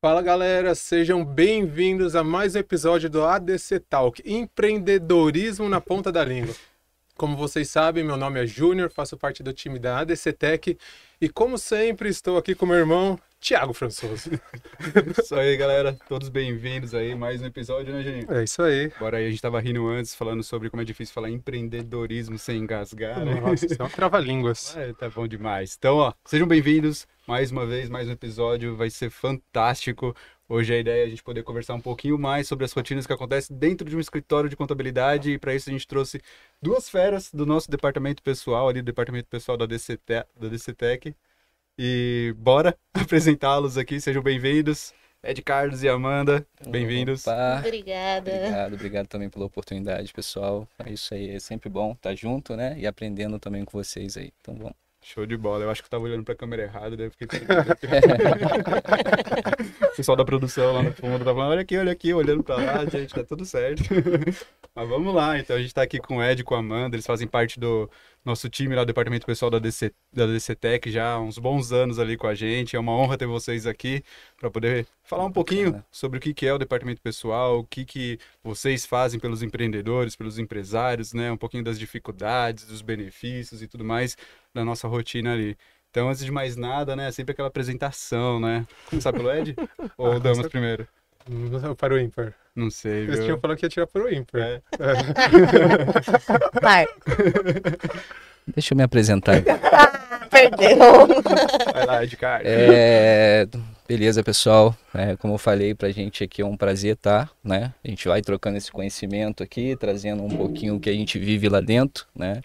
Fala galera, sejam bem-vindos a mais um episódio do ADC Talk, empreendedorismo na ponta da língua. Como vocês sabem, meu nome é Júnior, faço parte do time da ADC Tech e como sempre estou aqui com meu irmão Thiago Françoso. Isso aí, galera, todos bem-vindos aí, mais um episódio, né, Juninho? É isso aí. Bora aí, a gente tava rindo antes, falando sobre como é difícil falar empreendedorismo sem engasgar, né? Nossa, isso é um trava-línguas. Tá bom demais. Então, ó, sejam bem-vindos mais uma vez, mais um episódio, vai ser fantástico. Hoje a ideia é a gente poder conversar um pouquinho mais sobre as rotinas que acontecem dentro de um escritório de contabilidade e para isso a gente trouxe duas feras do nosso departamento pessoal, ali do departamento pessoal da DC Tech. E bora apresentá-los aqui, sejam bem-vindos. Ed Carlos e Amanda, bem-vindos. Opa, Obrigada. obrigado também pela oportunidade, pessoal. É isso aí, é sempre bom estar junto, né? E aprendendo também com vocês aí. Então, bom. Show de bola, eu acho que eu tava olhando pra câmera errada, daí eu fiquei... O pessoal da produção lá no fundo tava falando, olha aqui, olhando pra lá, gente, tá tudo certo. Mas vamos lá, então a gente tá aqui com o Ed e com a Amanda, eles fazem parte do nosso time lá do departamento pessoal da DC Tech já há uns bons anos ali com a gente. É uma honra ter vocês aqui para poder falar um pouquinho sobre o que é o departamento pessoal, o que vocês fazem pelos empreendedores, pelos empresários, né? Um pouquinho das dificuldades, dos benefícios e tudo mais da nossa rotina ali. Então, antes de mais nada, né? Sempre aquela apresentação, né? Começar pelo Ed? Ou damos primeiro? Para o ímpar. Não sei, Eles viu? tinham falado que ia tirar para o ímpar. É. Par. Deixa eu me apresentar. Perdeu. Vai lá, Ed Carlos. Beleza, pessoal. Como eu falei, pra gente aqui é um prazer estar, né? A gente vai trocando esse conhecimento aqui, trazendo um pouquinho o que a gente vive lá dentro, né?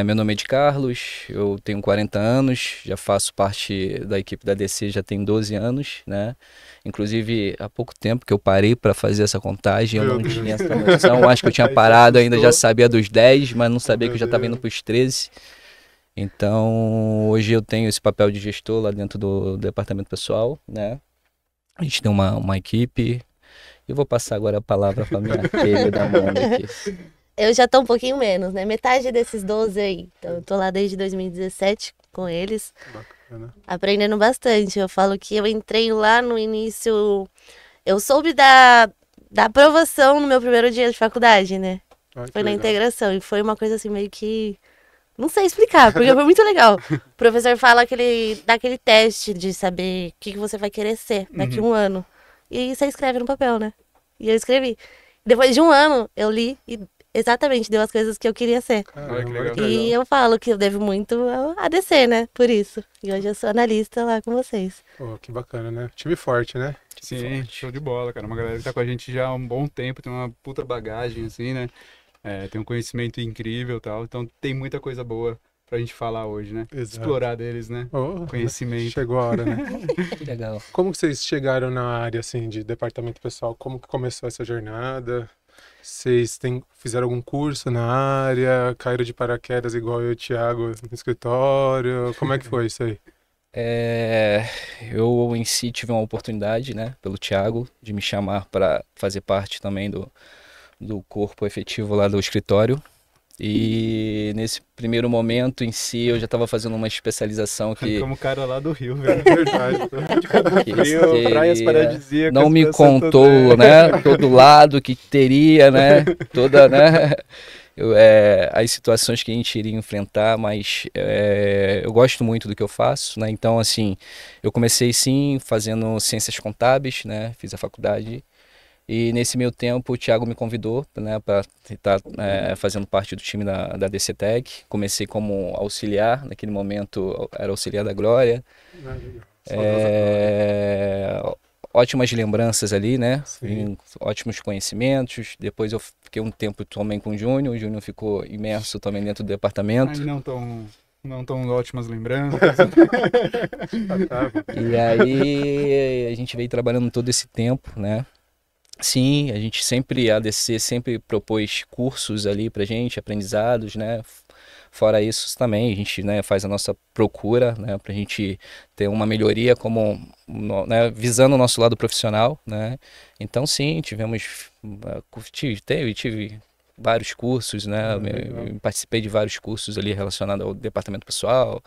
Meu nome é Ed Carlos, eu tenho 40 anos, já faço parte da equipe da DC já tem 12 anos, né? Inclusive, há pouco tempo que eu parei para fazer essa contagem, eu não tinha essa noção, acho que eu tinha parado ainda, já sabia dos 10, mas não sabia que eu já estava indo para os 13. Então, hoje eu tenho esse papel de gestor lá dentro do departamento pessoal, né? A gente tem uma equipe. Eu vou passar agora a palavra para minha querida Amanda aqui. Eu já tô um pouquinho menos, né? Metade desses 12 aí. Então, eu tô lá desde 2017 com eles, Bacana. aprendendo bastante. Eu falo que eu entrei lá no início... Eu soube da aprovação no meu primeiro dia de faculdade, né? Ai, que Foi na legal. integração. E foi uma coisa assim meio que... Não sei explicar, porque foi muito legal. O professor fala daquele teste de saber o que você vai querer ser daqui a um ano. E você escreve no papel, né? E eu escrevi. Depois de um ano, eu li e exatamente deu as coisas que eu queria ser. Caramba, que legal. que E eu falo que eu devo muito ao ADC, né? Por isso. E hoje eu sou analista lá com vocês. Pô, que bacana, né? Time forte, né? Sim, show de bola, cara. Uma galera que tá com a gente já há um bom tempo, tem uma puta bagagem, assim, né? Tem um conhecimento incrível e tal. Então tem muita coisa boa pra gente falar hoje, né? Exato. Explorar deles, né? Oh, Conhecimento. chegou a hora, né? Que legal. Como que vocês chegaram na área, assim, de departamento pessoal? Como que começou essa jornada? Vocês fizeram algum curso na área? Caíram de paraquedas igual eu e o Thiago no escritório? Como é que foi isso aí? Eu em si tive uma oportunidade, né, pelo Thiago, de me chamar para fazer parte também do corpo efetivo lá do escritório. E nesse primeiro momento em si eu já estava fazendo uma especialização que Como o cara lá do Rio, velho. Verdade. Rio, praias paradisíacas. não me pra Santo contou, André. né, todo lado que teria, né, toda, né, as situações que a gente iria enfrentar, mas eu gosto muito do que eu faço, né, então assim, eu comecei sim fazendo ciências contábeis, né, fiz a faculdade. E nesse meio tempo o Thiago me convidou, né, para estar fazendo parte do time da DC Tech. Comecei como auxiliar, naquele momento era auxiliar da Glória. Ótimas lembranças ali, né? Sim. Ótimos conhecimentos. Depois eu fiquei um tempo também com o Júnior ficou imerso também dentro do departamento. Ai, não tão ótimas lembranças. E aí a gente veio trabalhando todo esse tempo, né? Sim, a ADC sempre propôs cursos ali pra gente, aprendizados, né? Fora isso também, a gente, né, faz a nossa procura, né, pra gente ter uma melhoria como, né, visando o nosso lado profissional, né? Então sim, tive vários cursos, né? Eu participei de vários cursos ali relacionados ao departamento pessoal,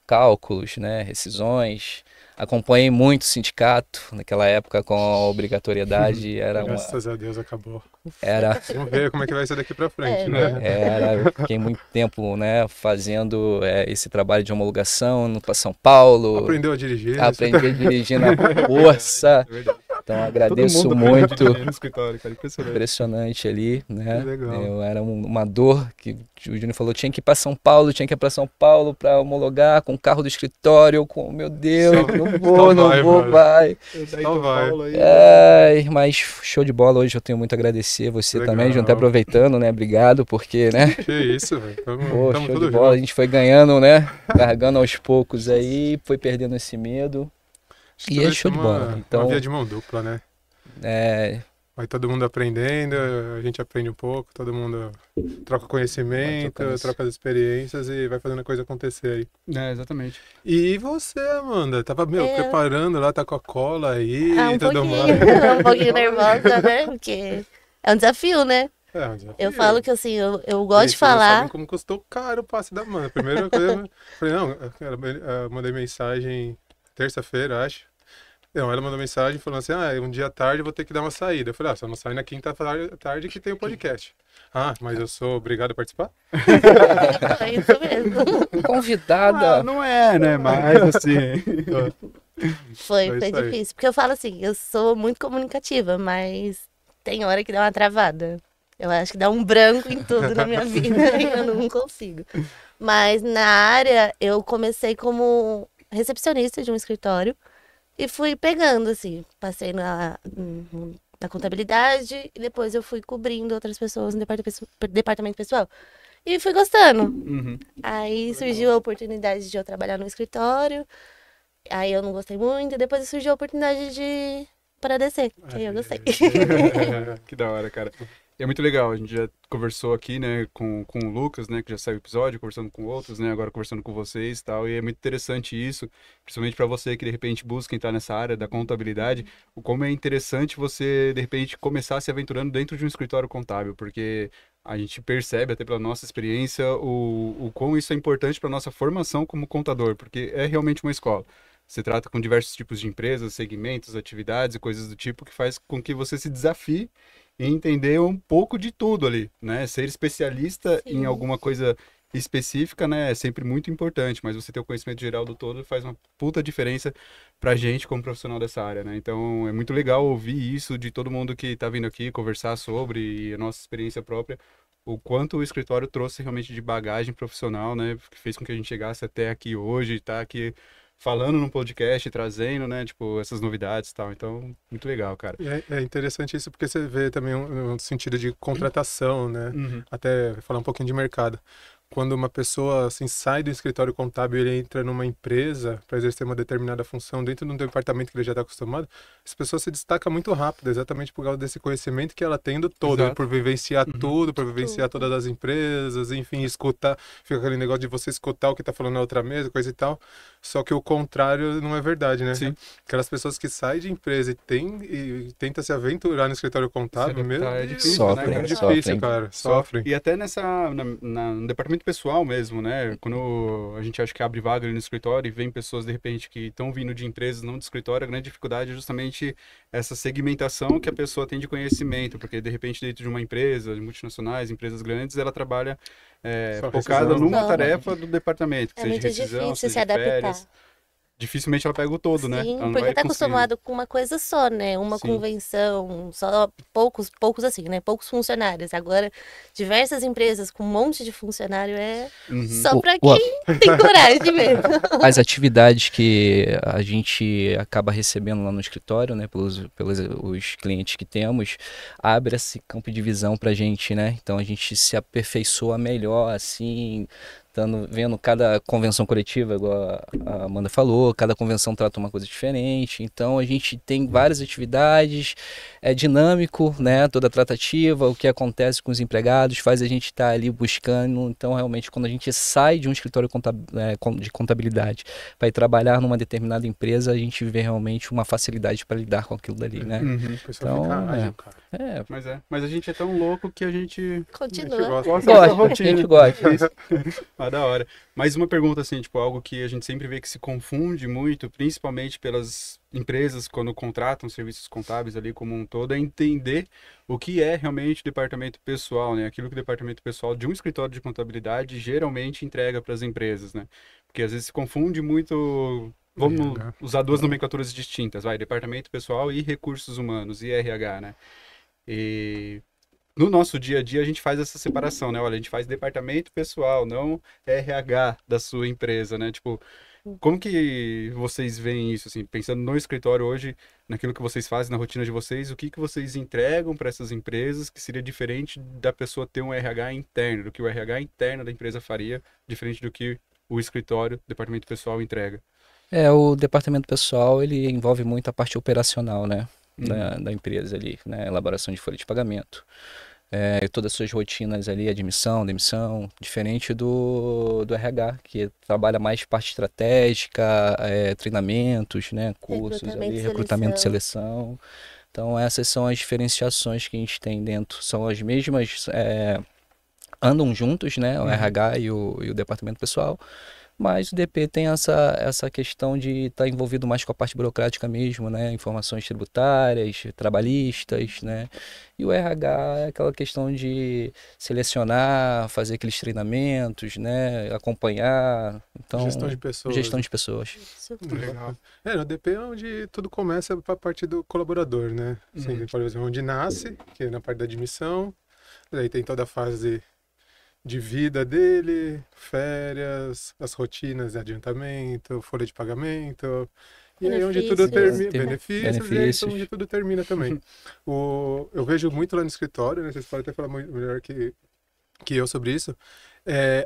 cálculos, né, rescisões, Acompanhei muito o sindicato, naquela época com a obrigatoriedade, Graças a Deus acabou. era, Vamos ver como é que vai ser daqui pra frente, É, né? eu fiquei muito tempo, né, fazendo esse trabalho de homologação no para São Paulo, Aprendeu a dirigir. aprendi a dirigir na força, É verdade. então Todo agradeço mundo muito. aprende a dirigir no escritório, cara, impressionante. Impressionante ali, né? Que legal. Eu era uma dor que o Júnior falou, tinha que ir para São Paulo, para homologar com o carro do escritório, meu Deus, Só- não só vou, não vai, vou, mano. vai. Daí Só São vai. Paulo aí, Ai, mas show de bola, hoje eu tenho muito a agradecer, você Legal. também, Júnior, tá aproveitando, né? Obrigado, porque, né? Que isso, velho. Pô, Tamo show tudo de bola, a junto. gente foi ganhando, né? Largando aos poucos aí, foi perdendo esse medo. Acho que E tudo é isso show de bola. Uma Então, via de mão dupla, né? é, Vai todo mundo aprendendo, a gente aprende um pouco, todo mundo troca conhecimento, trocando isso. troca as experiências e vai fazendo a coisa acontecer aí. exatamente. E você, Amanda? Tava, preparando lá, tá com a cola aí Ah, e um tudo pouquinho, mais. um pouquinho nervosa, né? Porque é um desafio, né? É um desafio. Eu falo que assim, eu gosto Gente, de vocês não falar. sabem como custou caro o passe da Amanda. Primeira coisa, eu falei, não, eu mandei mensagem terça-feira, acho. Não, ela mandou mensagem falando assim, um dia à tarde eu vou ter que dar uma saída. Eu falei, só não sai na quinta tarde que tem o podcast. Ah, mas eu sou obrigado a participar? É isso mesmo. convidada. Ah, não é, né? Mas assim. Foi É isso aí. difícil. Porque eu falo assim, eu sou muito comunicativa, mas tem hora que dá uma travada. Eu acho que dá um branco em tudo na minha vida e eu não consigo. Mas na área, eu comecei como recepcionista de um escritório e fui pegando, assim. Passei na contabilidade e depois eu fui cobrindo outras pessoas no departamento pessoal. E fui gostando. Uhum. Aí surgiu a oportunidade de eu trabalhar no escritório. Aí eu não gostei muito. E depois surgiu a oportunidade de para descer. Aí eu gostei. Que da hora, cara. E é muito legal, a gente já conversou aqui, né, com o Lucas, né, que já saiu o episódio, conversando com outros, né, agora conversando com vocês e tal, e é muito interessante isso, principalmente para você que de repente busca entrar nessa área da contabilidade, o como é interessante você, de repente, começar se aventurando dentro de um escritório contábil, porque a gente percebe, até pela nossa experiência, o quão isso é importante para nossa formação como contador, porque é realmente uma escola. Você trata com diversos tipos de empresas, segmentos, atividades e coisas do tipo que faz com que você se desafie e entender um pouco de tudo ali, né? Ser especialista em Sim. alguma coisa específica, né, é sempre muito importante, mas você ter o conhecimento geral do todo faz uma puta diferença pra gente como profissional dessa área, né? Então é muito legal ouvir isso de todo mundo que tá vindo aqui conversar sobre e a nossa experiência própria, o quanto o escritório trouxe realmente de bagagem profissional, né, que fez com que a gente chegasse até aqui hoje, tá aqui falando no podcast, trazendo, né, tipo, essas novidades e tal. Então, muito legal, cara. E é interessante isso porque você vê também um sentido de contratação, né? Uhum. Até falar um pouquinho de mercado. Quando uma pessoa assim sai do escritório contábil e ele entra numa empresa para exercer uma determinada função dentro de um departamento que ele já está acostumado, essa pessoa se destaca muito rápido, exatamente por causa desse conhecimento que ela tem do todo, Exato. por vivenciar Uhum. tudo, por vivenciar todas as empresas, enfim, escutar, fica aquele negócio de você escutar o que está falando na outra mesa, coisa e tal. Só que o contrário não é verdade, né? Sim. Aquelas pessoas que saem de empresa e tentam se aventurar no escritório contábil, Se meu adaptar é Deus, difícil, Sofrem, né, é cara? difícil, sofrem. cara. Sofrem. E até no departamento pessoal mesmo, né? Quando a gente acha que abre vaga ali no escritório e vem pessoas, de repente, que estão vindo de empresas, não de escritório, a grande dificuldade é justamente essa segmentação que a pessoa tem de conhecimento, porque, de repente, dentro de uma empresa, de multinacionais, empresas grandes, ela trabalha Só focada rescisão. numa Só. tarefa do departamento, que É seja muito rescisão, difícil se seja adaptar. férias. Dificilmente ela pega o todo, né? Sim, Ela não porque vai tá conseguir. acostumado com uma coisa só, né? Uma Sim. convenção, só poucos assim, né? Poucos funcionários. Agora, diversas empresas com um monte de funcionário é Uhum. só O- pra o- quem tem coragem mesmo. As atividades que a gente acaba recebendo lá no escritório, né, pelos os clientes que temos, abre esse campo de visão pra gente, né? Então a gente se aperfeiçoa melhor, assim, vendo cada convenção coletiva, igual a Amanda falou, cada convenção trata uma coisa diferente. Então a gente tem várias atividades, é dinâmico, né? Toda a tratativa, o que acontece com os empregados, faz a gente estar ali buscando. Então, realmente, quando a gente sai de um escritório de contabilidade para ir trabalhar numa determinada empresa, a gente vê realmente uma facilidade para lidar com aquilo dali, né? Uhum. O pessoal Então, fica ágil, cara. Mas a gente é tão louco que a gente Continua. gosta dessa Gosta, a rotina. gente gosta. Ah, da hora. Mais uma pergunta, assim, tipo, algo que a gente sempre vê que se confunde muito, principalmente pelas empresas quando contratam serviços contábeis ali como um todo, é entender o que é realmente departamento pessoal, né? Aquilo que o departamento pessoal de um escritório de contabilidade geralmente entrega para as empresas, né? Porque às vezes se confunde muito. Vamos usar duas nomenclaturas distintas, vai, departamento pessoal e recursos humanos, IRH, né? E no nosso dia a dia a gente faz essa separação, né? Olha, a gente faz departamento pessoal, não RH da sua empresa, né? Tipo, como que vocês veem isso, assim, pensando no escritório hoje, naquilo que vocês fazem, na rotina de vocês, o que que vocês entregam para essas empresas que seria diferente da pessoa ter um RH interno, do que o RH interno da empresa faria, diferente do que o escritório, departamento pessoal entrega? O departamento pessoal, ele envolve muito a parte operacional, né? Da empresa ali, né? Elaboração de folha de pagamento. Todas as suas rotinas ali, admissão, demissão, diferente do RH, que trabalha mais parte estratégica, treinamentos, né? Cursos ali, recrutamento e seleção. Então, essas são as diferenciações que a gente tem dentro. São as mesmas, andam juntos, né? O RH e o departamento pessoal. Mas o DP tem essa questão de estar envolvido mais com a parte burocrática mesmo, né? Informações tributárias, trabalhistas, né? E o RH é aquela questão de selecionar, fazer aqueles treinamentos, né? Acompanhar. Então, Gestão de pessoas. Gestão de pessoas. Legal. No DP é onde tudo começa para a parte do colaborador, né? Assim, por exemplo, onde nasce, que é na parte da admissão. Daí tem toda a fase de vida dele, férias, as rotinas de adiantamento, folha de pagamento. E aí onde tudo termina, benefícios, e aí onde tudo termina também. Eu vejo muito lá no escritório, né? Vocês podem até falar melhor que eu sobre isso.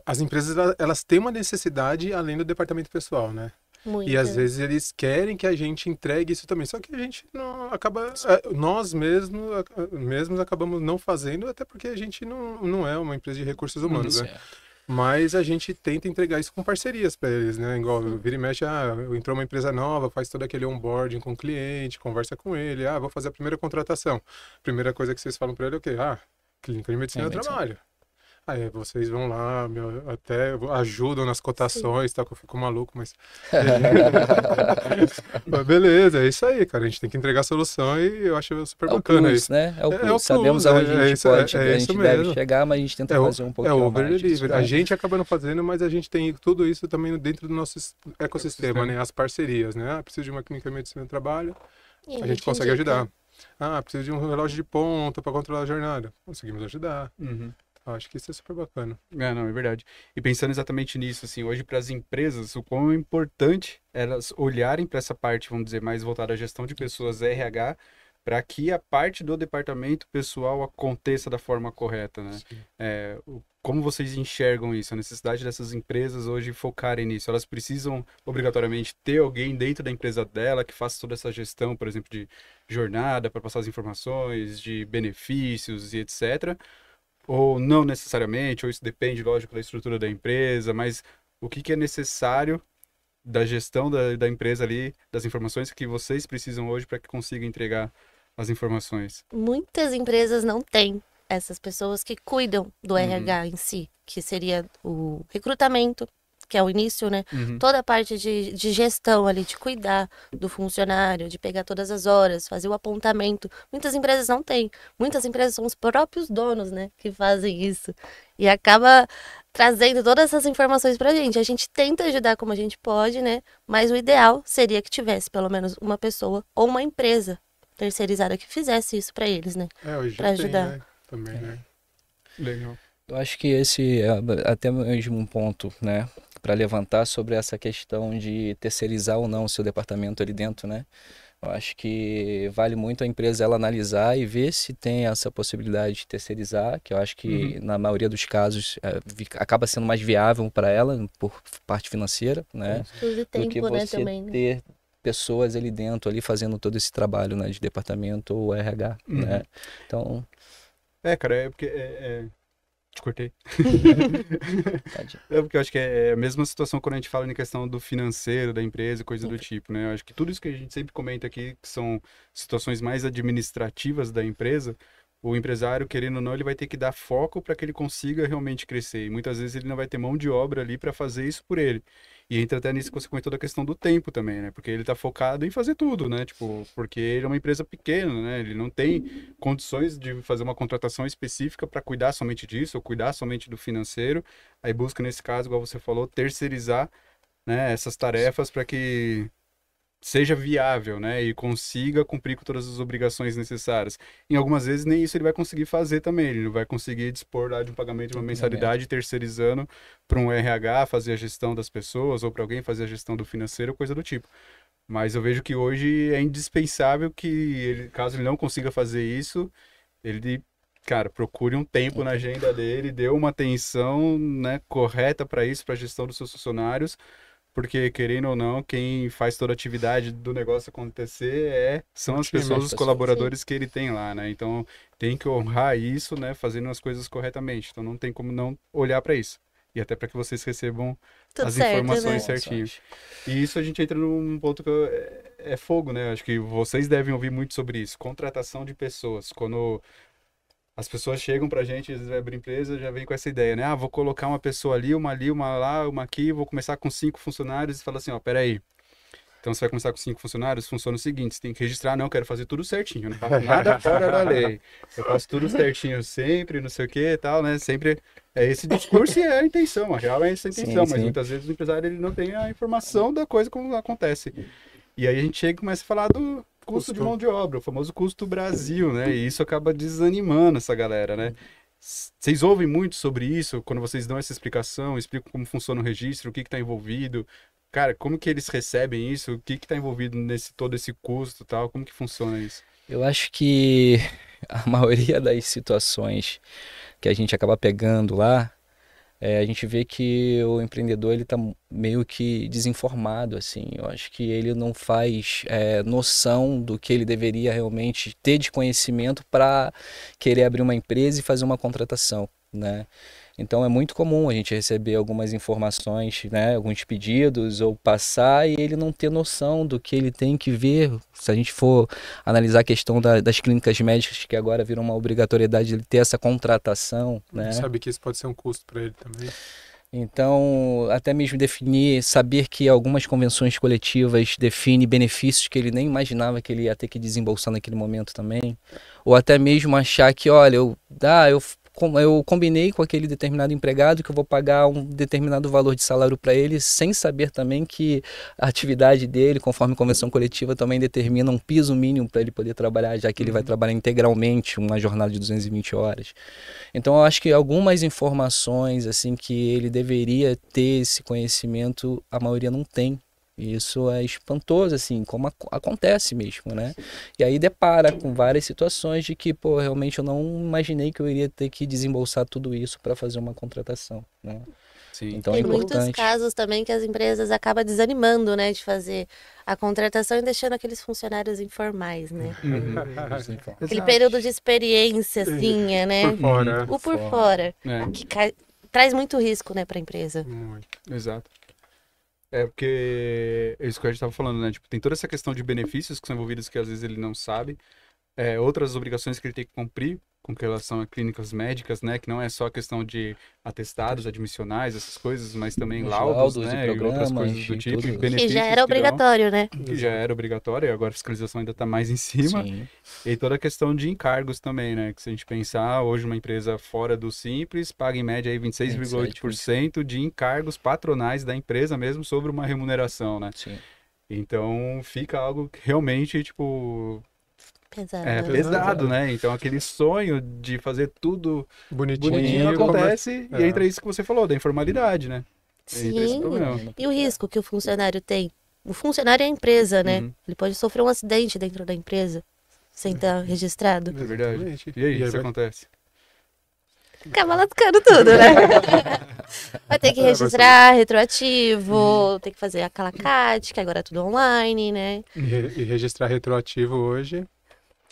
As empresas, elas têm uma necessidade além do departamento pessoal, né? Muito. E às vezes eles querem que a gente entregue isso também, só que a gente não acaba, nós mesmos acabamos não fazendo, até porque a gente não é uma empresa de recursos humanos, né? Mas a gente tenta entregar isso com parcerias para eles, né? Igual vira e mexe, entrou uma empresa nova, faz todo aquele onboarding com o cliente, conversa com ele, vou fazer a primeira contratação. Primeira coisa que vocês falam para ele é o quê? Clínica de medicina do trabalho. Aí vocês vão lá, até ajudam nas cotações, tá? Que eu fico maluco, mas... Mas beleza, é isso aí, cara. A gente tem que entregar a solução e eu acho super bacana plus, isso. né? É o plus. o plus, Sabemos aonde a gente pode, a gente deve mesmo. chegar, mas a gente tenta fazer um pouquinho over mais disso, delivery. né? A gente acaba não fazendo, mas a gente tem tudo isso também dentro do nosso ecossistema, né? As parcerias, né? Preciso de uma clínica de medicina do trabalho, a gente consegue ajudar. Preciso de um relógio de ponta para controlar a jornada. Conseguimos ajudar. Acho que isso é super bacana. Não, é verdade. E pensando exatamente nisso, assim, hoje para as empresas, o quão é importante elas olharem para essa parte, vamos dizer, mais voltada à gestão de pessoas RH, para que a parte do departamento pessoal aconteça da forma correta, né? Como vocês enxergam isso? A necessidade dessas empresas hoje focarem nisso? Elas precisam, obrigatoriamente, ter alguém dentro da empresa dela que faça toda essa gestão, por exemplo, de jornada, para passar as informações, de benefícios e etc., ou não necessariamente, ou isso depende, lógico, da estrutura da empresa, mas o que é necessário da gestão da empresa ali, das informações que vocês precisam hoje para que consiga entregar as informações? Muitas empresas não têm essas pessoas que cuidam do RH em si, que seria o recrutamento, que é o início, né? Toda a parte de gestão ali, de cuidar do funcionário, de pegar todas as horas, fazer o apontamento. Muitas empresas não têm. Muitas empresas são os próprios donos, né? Que fazem isso. E acaba trazendo todas essas informações pra gente. A gente tenta ajudar como a gente pode, né? Mas o ideal seria que tivesse pelo menos uma pessoa ou uma empresa terceirizada que fizesse isso pra eles, né? Hoje pra ajudar. Tem, né? Também, né? Legal. Eu acho que esse é até mesmo um ponto, né, para levantar sobre essa questão de terceirizar ou não o seu departamento ali dentro, né? Eu acho que vale muito a empresa ela analisar e ver se tem essa possibilidade de terceirizar, que eu acho que na maioria dos casos acaba sendo mais viável para ela por parte financeira, né? Tempo, do que né, você também, né? ter pessoas ali dentro ali fazendo todo esse trabalho, né, de departamento ou RH, né? Então, cara, porque Te cortei. Tadinho. É porque eu acho que é a mesma situação quando a gente fala em questão do financeiro da empresa e coisa do tipo, né? Eu acho que tudo isso que a gente sempre comenta aqui, que são situações mais administrativas da empresa, o empresário, querendo ou não, ele vai ter que dar foco para que ele consiga realmente crescer. E muitas vezes ele não vai ter mão de obra ali para fazer isso por ele. E entra até nisso que você comentou da questão do tempo também, né? Porque ele está focado em fazer tudo, né? Tipo, porque ele é uma empresa pequena, né? Ele não tem condições de fazer uma contratação específica para cuidar somente disso, ou cuidar somente do financeiro. Aí busca, nesse caso, igual você falou, terceirizar, né, essas tarefas para que seja viável, né, e consiga cumprir com todas as obrigações necessárias. Em algumas vezes nem isso ele vai conseguir fazer também, ele não vai conseguir dispor lá de um pagamento de uma mensalidade terceirizando para um RH fazer a gestão das pessoas ou para alguém fazer a gestão do financeiro, coisa do tipo. Mas eu vejo que hoje é indispensável que ele, caso ele não consiga fazer isso, ele, cara, procure um tempo na agenda dele, dê uma atenção, né, correta para isso, para a gestão dos seus funcionários, porque, querendo ou não, quem faz toda a atividade do negócio acontecer são as time, pessoas, as os pessoas. colaboradores que ele tem lá, né? Então, tem que honrar isso, né? Fazendo as coisas corretamente. Então, não tem como não olhar para isso. E até para que vocês recebam Tudo as certo, informações né? certinho. E isso a gente entra num ponto que é fogo, né? Acho que vocês devem ouvir muito sobre isso. Contratação de pessoas. Quando as pessoas chegam pra gente, às vezes vai abrir empresa, já vem com essa ideia, né? Ah, vou colocar uma pessoa ali, uma lá, uma aqui, vou começar com 5 funcionários e fala assim, ó, peraí. Então você vai começar com 5 funcionários, funciona o seguinte, você tem que registrar, não, eu quero fazer tudo certinho, eu não faço nada fora da lei. Eu faço tudo certinho sempre, não sei o que e tal, né? Sempre é esse discurso e é a intenção, a real é essa a intenção, Sim, mas sim. muitas vezes o empresário ele não tem a informação da coisa como acontece. E aí a gente chega e começa a falar do custo de mão de obra, o famoso custo Brasil, né? E isso acaba desanimando essa galera, né? Vocês ouvem muito sobre isso quando vocês dão essa explicação, explicam como funciona o registro, o que está envolvido. Cara, como que eles recebem isso? O que está envolvido nesse todo esse custo e tal? Como que funciona isso? Eu acho que a maioria das situações que a gente acaba pegando lá, a gente vê que o empreendedor ele está meio que desinformado, assim. Eu acho que ele não faz noção do que ele deveria realmente ter de conhecimento para querer abrir uma empresa e fazer uma contratação, né? Então é muito comum a gente receber algumas informações, né, alguns pedidos ou passar e ele não ter noção do que ele tem que ver. Se a gente for analisar a questão das clínicas médicas, que agora viram uma obrigatoriedade de ele ter essa contratação, né? Sabe que isso pode ser um custo para ele também. Então, até mesmo definir, saber que algumas convenções coletivas definem benefícios que ele nem imaginava que ele ia ter que desembolsar naquele momento também. Ou até mesmo achar que, olha, eu combinei com aquele determinado empregado que eu vou pagar um determinado valor de salário para ele, sem saber também que a atividade dele, conforme a convenção coletiva, também determina um piso mínimo para ele poder trabalhar, já que ele vai trabalhar integralmente uma jornada de 220 horas. Então, eu acho que algumas informações assim que ele deveria ter esse conhecimento, a maioria não tem. E isso é espantoso, assim, como acontece mesmo, né? E aí depara com várias situações de que, pô, realmente eu não imaginei que eu iria ter que desembolsar tudo isso para fazer uma contratação, né? Sim. Então é Tem muitos importante. casos também que as empresas acabam desanimando, né, de fazer a contratação e deixando aqueles funcionários informais, né? Aquele período de experiência, assim, né? Por fora. O por fora, É, que traz muito risco, né, para a empresa. Muito. exato. É porque é isso que a gente estava falando, né? Tipo, tem toda essa questão de benefícios que são envolvidos que às vezes ele não sabe. Outras obrigações que ele tem que cumprir com relação a clínicas médicas, né? Que não é só a questão de atestados admissionais, essas coisas, mas também Os laudos, laudos né? e E outras programas coisas do e tipo. tudo E isso. benefícios Que já era dão, obrigatório, né? que já era obrigatório, e agora a fiscalização ainda está mais em cima. Sim. E toda a questão de encargos também, né? Que se a gente pensar, hoje uma empresa fora do Simples paga em média aí 26,8% de encargos patronais da empresa mesmo sobre uma remuneração, né? Sim. Então fica algo que realmente, tipo, Pesado. é pesado, né? Então aquele sonho de fazer tudo Bonitinho. bonitinho acontece e É. entra isso que você falou, da informalidade, né? Entra esse Sim. problema. E o risco que o funcionário tem? O funcionário é a empresa, né? Uhum. Ele pode sofrer um acidente dentro da empresa sem estar registrado. É verdade. Exatamente. E aí, isso vai- acontece? Acaba lascando tudo, né? Vai ter que registrar retroativo, tem que fazer aquela CAT, que agora é tudo online, né? E registrar retroativo hoje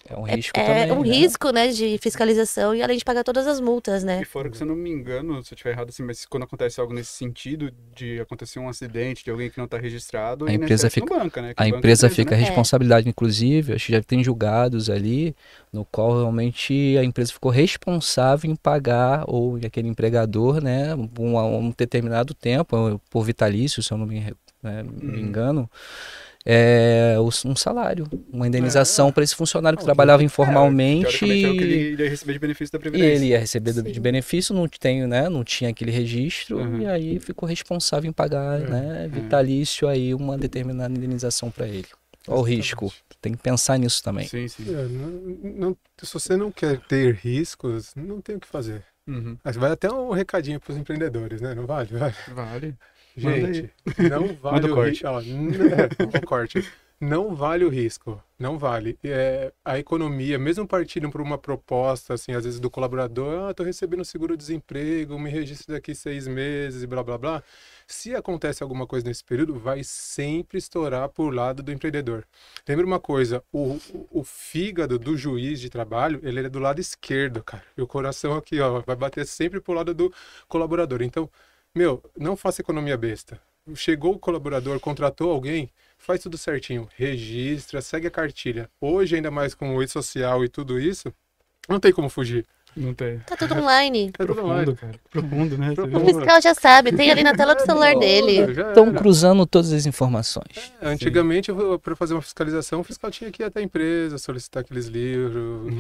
É um risco É também, um né? risco, né, de fiscalização e além de pagar todas as multas, né? E fora que, se eu não me engano, se eu estiver errado assim, mas quando acontece algo nesse sentido, de acontecer um acidente de alguém que não está registrado, A empresa INSS não banca, né? A Quem banca é empresa fica né? responsabilidade, inclusive, acho que já tem julgados ali, no qual realmente a empresa ficou responsável em pagar, ou aquele empregador, né, um determinado tempo, por vitalício, se eu não me engano, um salário, uma indenização para esse funcionário que trabalhava informalmente Teoricamente é o que ele iria receber de benefício da e Previdência. ele ia receber de Sim. benefício, não tinha aquele registro, Uhum. e aí ficou responsável em pagar, né, vitalício aí uma determinada indenização para ele. Olha o risco, tem que pensar nisso também. Sim, sim. Se você não quer ter riscos, não tem o que fazer. Uhum. Mas vai até um recadinho para os empreendedores, né? Não vale? Vale. Gente, não vale Manda o o corte. risco. O corte. Não vale o risco. Não vale. A economia, mesmo partindo por uma proposta, assim, às vezes do colaborador, tô recebendo seguro-desemprego, me registro daqui 6 meses e blá, blá, blá. Se acontece alguma coisa nesse período, vai sempre estourar por lado do empreendedor. Lembra uma coisa, o fígado do juiz de trabalho, ele é do lado esquerdo, cara. E o coração aqui, ó, vai bater sempre pro lado do colaborador. Então, não faça economia besta. Chegou o colaborador, contratou alguém, faz tudo certinho, registra, segue a cartilha. Hoje, ainda mais com o rede social e tudo isso, não tem como fugir. Não tem. Tá tudo online. É tudo online. Profundo, cara. Profundo, né? Você Profundo. vê? O fiscal já sabe, tem ali na tela do celular dele. Já Estão era. cruzando todas as informações. Antigamente, para fazer uma fiscalização, o fiscal tinha que ir até a empresa, solicitar aqueles livros,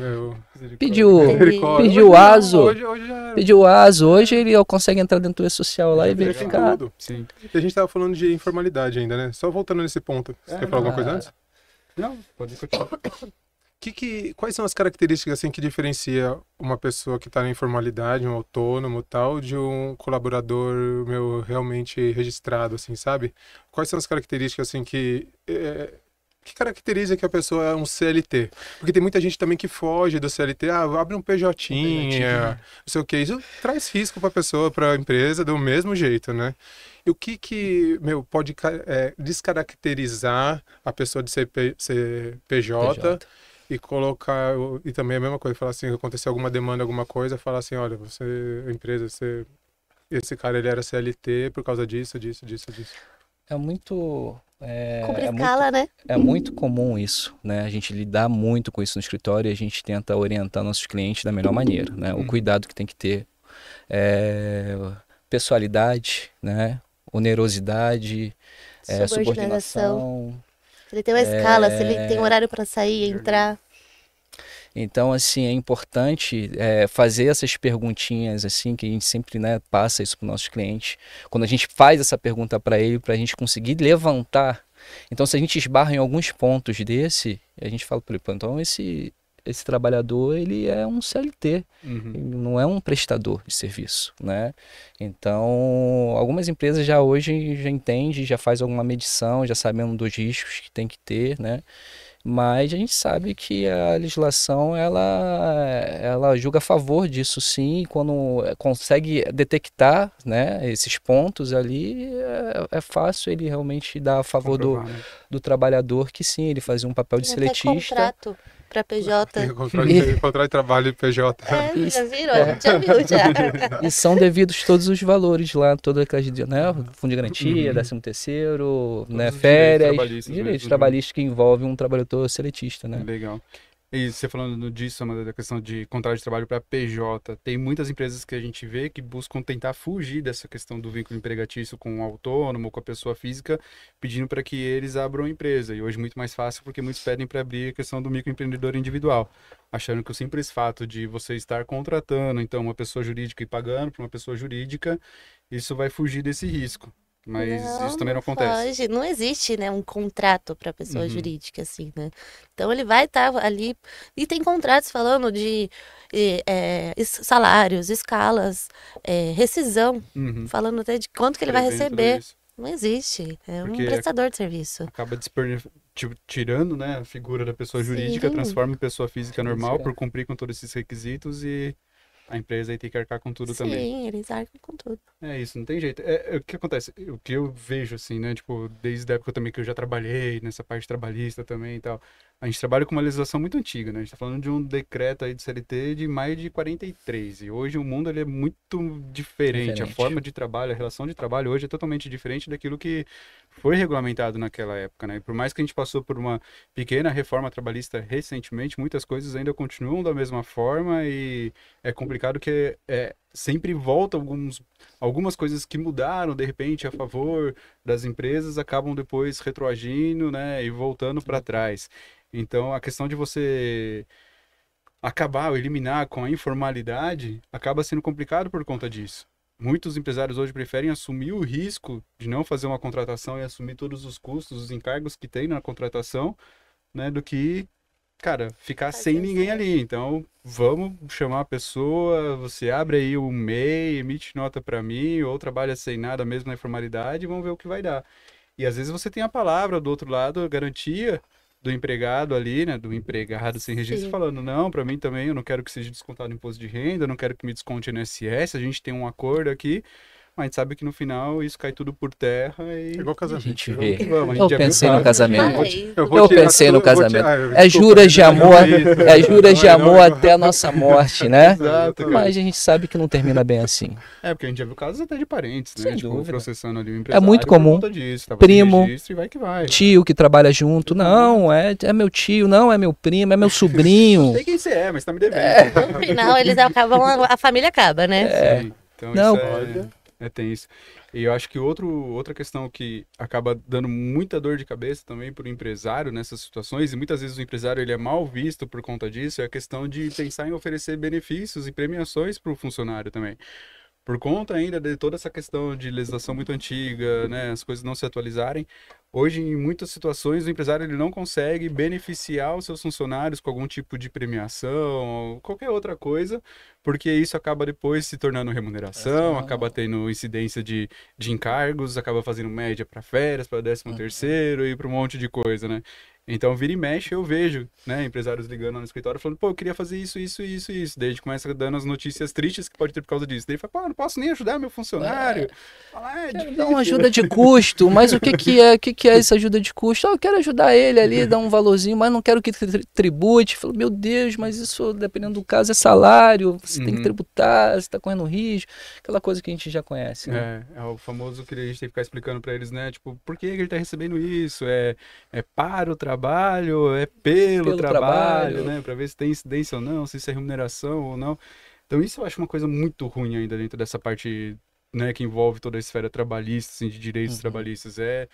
Pediu misericórdia. pediu Hoje não, ASO. Hoje já era. Pediu ASO, hoje ele consegue entrar dentro do social lá e Tem verificar. tudo. Sim. E a gente tava falando de informalidade ainda, né? Só voltando nesse ponto. Você quer falar alguma coisa antes? Não, pode continuar. Quais são as características assim que diferencia uma pessoa que está na informalidade, um autônomo tal, de um colaborador realmente registrado, assim, sabe? Quais são as características assim que caracteriza que a pessoa é um CLT? Porque tem muita gente também que foge do CLT, abre um PJ, não sei o que. Isso traz risco para a pessoa, para a empresa, do mesmo jeito, né? E o que pode descaracterizar a pessoa de ser PJ. E colocar, e também a mesma coisa, falar assim, acontecer alguma demanda, alguma coisa, falar assim, olha, esse cara ele era CLT por causa disso. É muito. Cumpre escala, né? É muito comum isso, né? A gente lidar muito com isso no escritório e a gente tenta orientar nossos clientes da melhor maneira, né? O cuidado que tem que ter, pessoalidade, né? Onerosidade, subordinação. Se ele tem uma escala, se ele tem horário para sair e entrar. Então, assim, é importante fazer essas perguntinhas, assim, que a gente sempre, né, passa isso para os nossos clientes. Quando a gente faz essa pergunta para ele, para a gente conseguir levantar. Então, se a gente esbarra em alguns pontos desse, a gente fala para ele, então esse trabalhador, ele é um CLT, ele não é um prestador de serviço, né? Então, algumas empresas já hoje já entendem, já faz alguma medição, já sabendo dos riscos que tem que ter, né? Mas a gente sabe que a legislação, ela julga a favor disso sim, e quando consegue detectar, né, esses pontos ali, é fácil ele realmente dar a favor do trabalhador, que sim, ele fazia um papel de Tem até seletista. contrato para PJ. Contrato de trabalho de PJ. Já viram? A gente já viu já. E são devidos todos os valores lá, todas aquelas, né, fundo de garantia, 13º, né, os férias, trabalhistas direitos mesmo, trabalhistas que envolvem um trabalhador seletista, né? Legal. E você falando disso, da questão de contrato de trabalho para PJ, tem muitas empresas que a gente vê que buscam tentar fugir dessa questão do vínculo empregatício com o autônomo, com a pessoa física, pedindo para que eles abram a empresa. E hoje é muito mais fácil porque muitos pedem para abrir a questão do microempreendedor individual, achando que o simples fato de você estar contratando, então, uma pessoa jurídica e pagando para uma pessoa jurídica, isso vai fugir desse risco. Mas isso também não acontece. Foge. Não existe, né, um contrato para pessoa jurídica, assim, né? Então ele vai estar ali. E tem contratos falando de salários, escalas, rescisão, falando até de quanto que ele vai receber. Não existe. É Porque um prestador de serviço. Acaba tirando, né, a figura da pessoa jurídica, transforma em pessoa física normal por cumprir com todos esses requisitos e a empresa aí tem que arcar com tudo também. Sim, eles arcam com tudo. É isso, não tem jeito. O que acontece? O que eu vejo, assim, né? Tipo, desde a época também que eu já trabalhei nessa parte trabalhista também e tal. A gente trabalha com uma legislação muito antiga, né? A gente tá falando de um decreto aí de CLT de maio de 43. E hoje o mundo ele é muito diferente. A forma de trabalho, a relação de trabalho hoje é totalmente diferente daquilo que foi regulamentado naquela época, né? E por mais que a gente passou por uma pequena reforma trabalhista recentemente, muitas coisas ainda continuam da mesma forma e é complicado que sempre volta algumas coisas que mudaram de repente a favor das empresas acabam depois retroagindo, né, e voltando para trás. Então a questão de você acabar ou eliminar com a informalidade acaba sendo complicado por conta disso. Muitos empresários hoje preferem assumir o risco de não fazer uma contratação e assumir todos os custos, os encargos que tem na contratação, né, do que, cara, ficar sem ninguém ali. Então, vamos chamar a pessoa, você abre aí o MEI, emite nota para mim, ou trabalha sem nada mesmo na informalidade, e vamos ver o que vai dar. E às vezes você tem a palavra do outro lado, a garantia do empregado ali, né, do empregado sem registro, falando, não, para mim também, eu não quero que seja descontado imposto de renda, eu não quero que me desconte INSS, a gente tem um acordo aqui, mas a gente sabe que no final isso cai tudo por terra e... Igual casamento. A gente vê. Eu pensei no casamento. Eu pensei no casamento. É juras de amor, é juras de amor até a nossa morte, né? Exato, mas a gente sabe que não termina bem assim. Porque a gente já viu casos até de parentes, né? Sem tipo, dúvida. processando ali o empresário. É muito comum. Disso, Primo, registro, e vai que vai. tio que trabalha junto. Não, é meu tio, não, é meu primo, é meu sobrinho. Não sei quem você é, mas tá me devendo. No final, eles acabam, a família acaba, né? Sim. Então Não. isso tem isso. E eu acho que outra questão que acaba dando muita dor de cabeça também para o empresário nessas situações, e muitas vezes o empresário ele é mal visto por conta disso, é a questão de pensar em oferecer benefícios e premiações para o funcionário também. Por conta ainda de toda essa questão de legislação muito antiga, né, as coisas não se atualizarem, hoje em muitas situações o empresário ele não consegue beneficiar os seus funcionários com algum tipo de premiação, ou qualquer outra coisa, porque isso acaba depois se tornando remuneração, acaba tendo incidência de encargos, acaba fazendo média para férias, para 13º e para um monte de coisa, né? Então, vira e mexe, eu vejo, né, empresários ligando lá no escritório falando, pô, eu queria fazer isso, isso, isso, isso. Daí a gente começa dando as notícias tristes que pode ter por causa disso. Daí ele fala, pô, não posso nem ajudar meu funcionário. Fala, difícil. Dá uma ajuda de custo, mas o que é essa ajuda de custo? Eu quero ajudar ele ali, dar um valorzinho, mas não quero que tribute. Falo, meu Deus, mas isso, dependendo do caso, é salário, você tem que tributar, você está correndo risco, aquela coisa que a gente já conhece, né? É o famoso que a gente tem que ficar explicando para eles, né, tipo, por que ele está recebendo isso? É para o trabalho, é pelo trabalho, né? Para ver se tem incidência ou não, se isso é remuneração ou não. Então isso eu acho uma coisa muito ruim ainda dentro dessa parte, né, que envolve toda a esfera trabalhista, assim, de direitos trabalhistas. É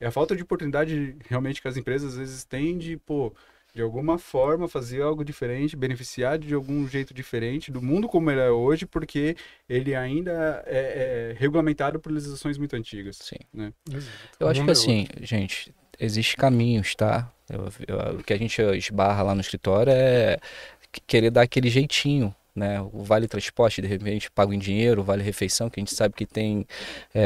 a falta de oportunidade realmente que as empresas às vezes têm de, pô, de alguma forma fazer algo diferente, beneficiar de algum jeito diferente do mundo como ele é hoje, porque ele ainda é regulamentado por legislações muito antigas. Sim. Né? Eu acho que assim, gente, existem caminhos, tá? O que a gente esbarra lá no escritório é querer dar aquele jeitinho, né? O vale transporte, de repente, paga em dinheiro, o vale refeição, que a gente sabe que tem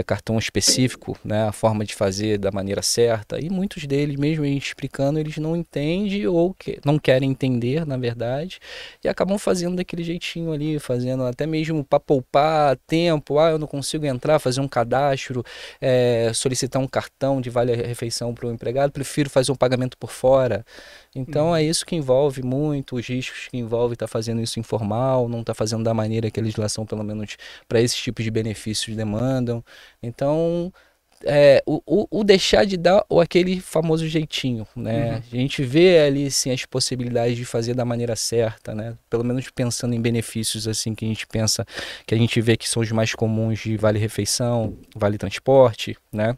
cartão específico, né? A forma de fazer da maneira certa, e muitos deles, mesmo a gente explicando, eles não entendem ou não querem entender, na verdade, e acabam fazendo daquele jeitinho ali, fazendo até mesmo para poupar tempo, eu não consigo entrar, fazer um cadastro, solicitar um cartão de vale refeição para o empregado, prefiro fazer um pagamento por fora. Então é isso que envolve muito, os riscos que envolve estar fazendo isso informal, não está fazendo da maneira que a legislação, pelo menos para esses tipos de benefícios, demandam. Então, o deixar de dar aquele famoso jeitinho, né? A gente vê ali sim as possibilidades de fazer da maneira certa, né? Pelo menos pensando em benefícios assim que a gente pensa, que a gente vê que são os mais comuns de vale refeição, vale transporte, né?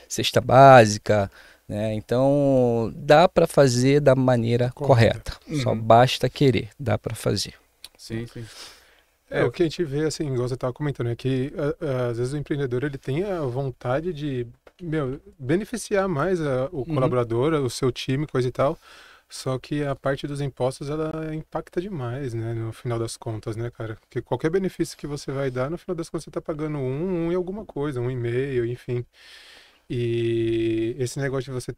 Cesta básica. Então, dá para fazer da maneira correta. Só basta querer, dá para fazer. Sim, sim. O que a gente vê, assim, igual você estava comentando, é que às vezes o empreendedor ele tem a vontade de beneficiar mais o colaborador, o seu time, coisa e tal. Só que a parte dos impostos, ela impacta demais, né? No final das contas, né, cara? Porque qualquer benefício que você vai dar, no final das contas você tá pagando um e alguma coisa, 1,5, enfim. E esse negócio de você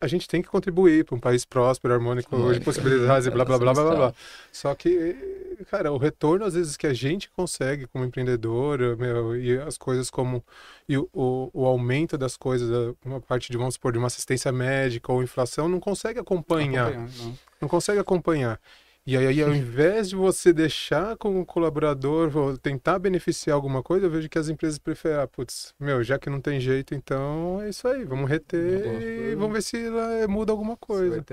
a gente tem que contribuir para um país próspero, harmônico, de possibilidades e blá, blá, blá, blá, blá, blá. Só que, cara, o retorno, às vezes, que a gente consegue como empreendedor, meu, e as coisas como... E o aumento das coisas, uma parte de, vamos supor, de uma assistência médica ou inflação, não consegue acompanhar. Não consegue acompanhar. E aí, ao invés de você deixar como colaborador, ou tentar beneficiar alguma coisa, eu vejo que as empresas preferem, putz, meu, já que não tem jeito, então é isso aí, vamos reter e vamos ver se muda alguma coisa.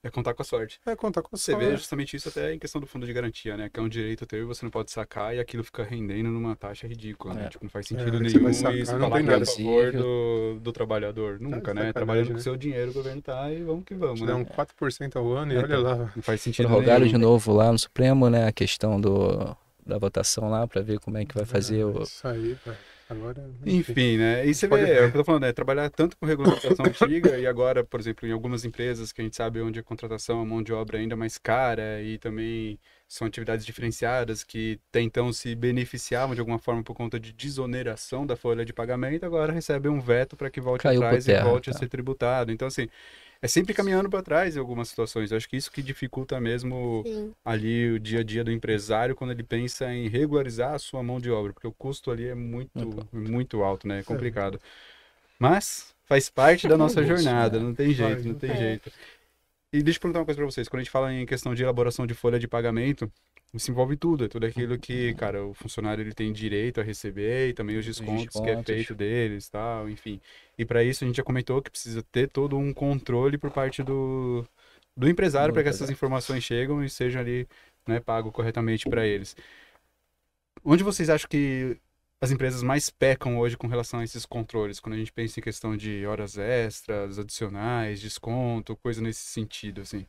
É contar com a sorte. É contar com a Você sorte. vê justamente isso até em questão do fundo de garantia, né? Que é um direito teu e você não pode sacar e aquilo fica rendendo numa taxa ridícula, né? Tipo, não faz sentido você nenhum vai sacar, e isso não falar tem que é a nada. favor do trabalhador. Nunca, né? sacanagem, Trabalhando com né? o seu dinheiro, o governo tá e vamos que vamos, Te né? dá um 4% ao ano e olha lá. Não faz sentido Prorrogaram nenhum. de novo lá no Supremo, né, a questão da votação lá, para ver como é que vai fazer o... Isso aí, velho. Agora, Enfim, né? E você vê, é o que eu tô falando, né? Trabalhar tanto com regulamentação antiga e agora, por exemplo, em algumas empresas que a gente sabe onde a contratação, a mão de obra é ainda mais cara e também são atividades diferenciadas que até então se beneficiavam de alguma forma por conta de desoneração da folha de pagamento, agora recebem um veto para que volte Caiu por atrás e terra, volte a tá. ser tributado. Então, assim, é sempre caminhando para trás em algumas situações. Eu acho que isso que dificulta mesmo Sim. ali o dia a dia do empresário quando ele pensa em regularizar a sua mão de obra, porque o custo ali é muito alto, né? É complicado. Mas faz parte da nossa jornada, não tem jeito, não tem jeito. E deixa eu perguntar uma coisa para vocês, quando a gente fala em questão de elaboração de folha de pagamento, isso envolve tudo, é tudo aquilo que, cara, o funcionário ele tem direito a receber e também os descontos que é feito deles, tal, enfim. E para isso a gente já comentou que precisa ter todo um controle por parte do empresário para que essas informações chegam e sejam ali, né, pago corretamente para eles. Onde vocês acham que as empresas mais pecam hoje com relação a esses controles, quando a gente pensa em questão de horas extras, adicionais, desconto, coisa nesse sentido, assim?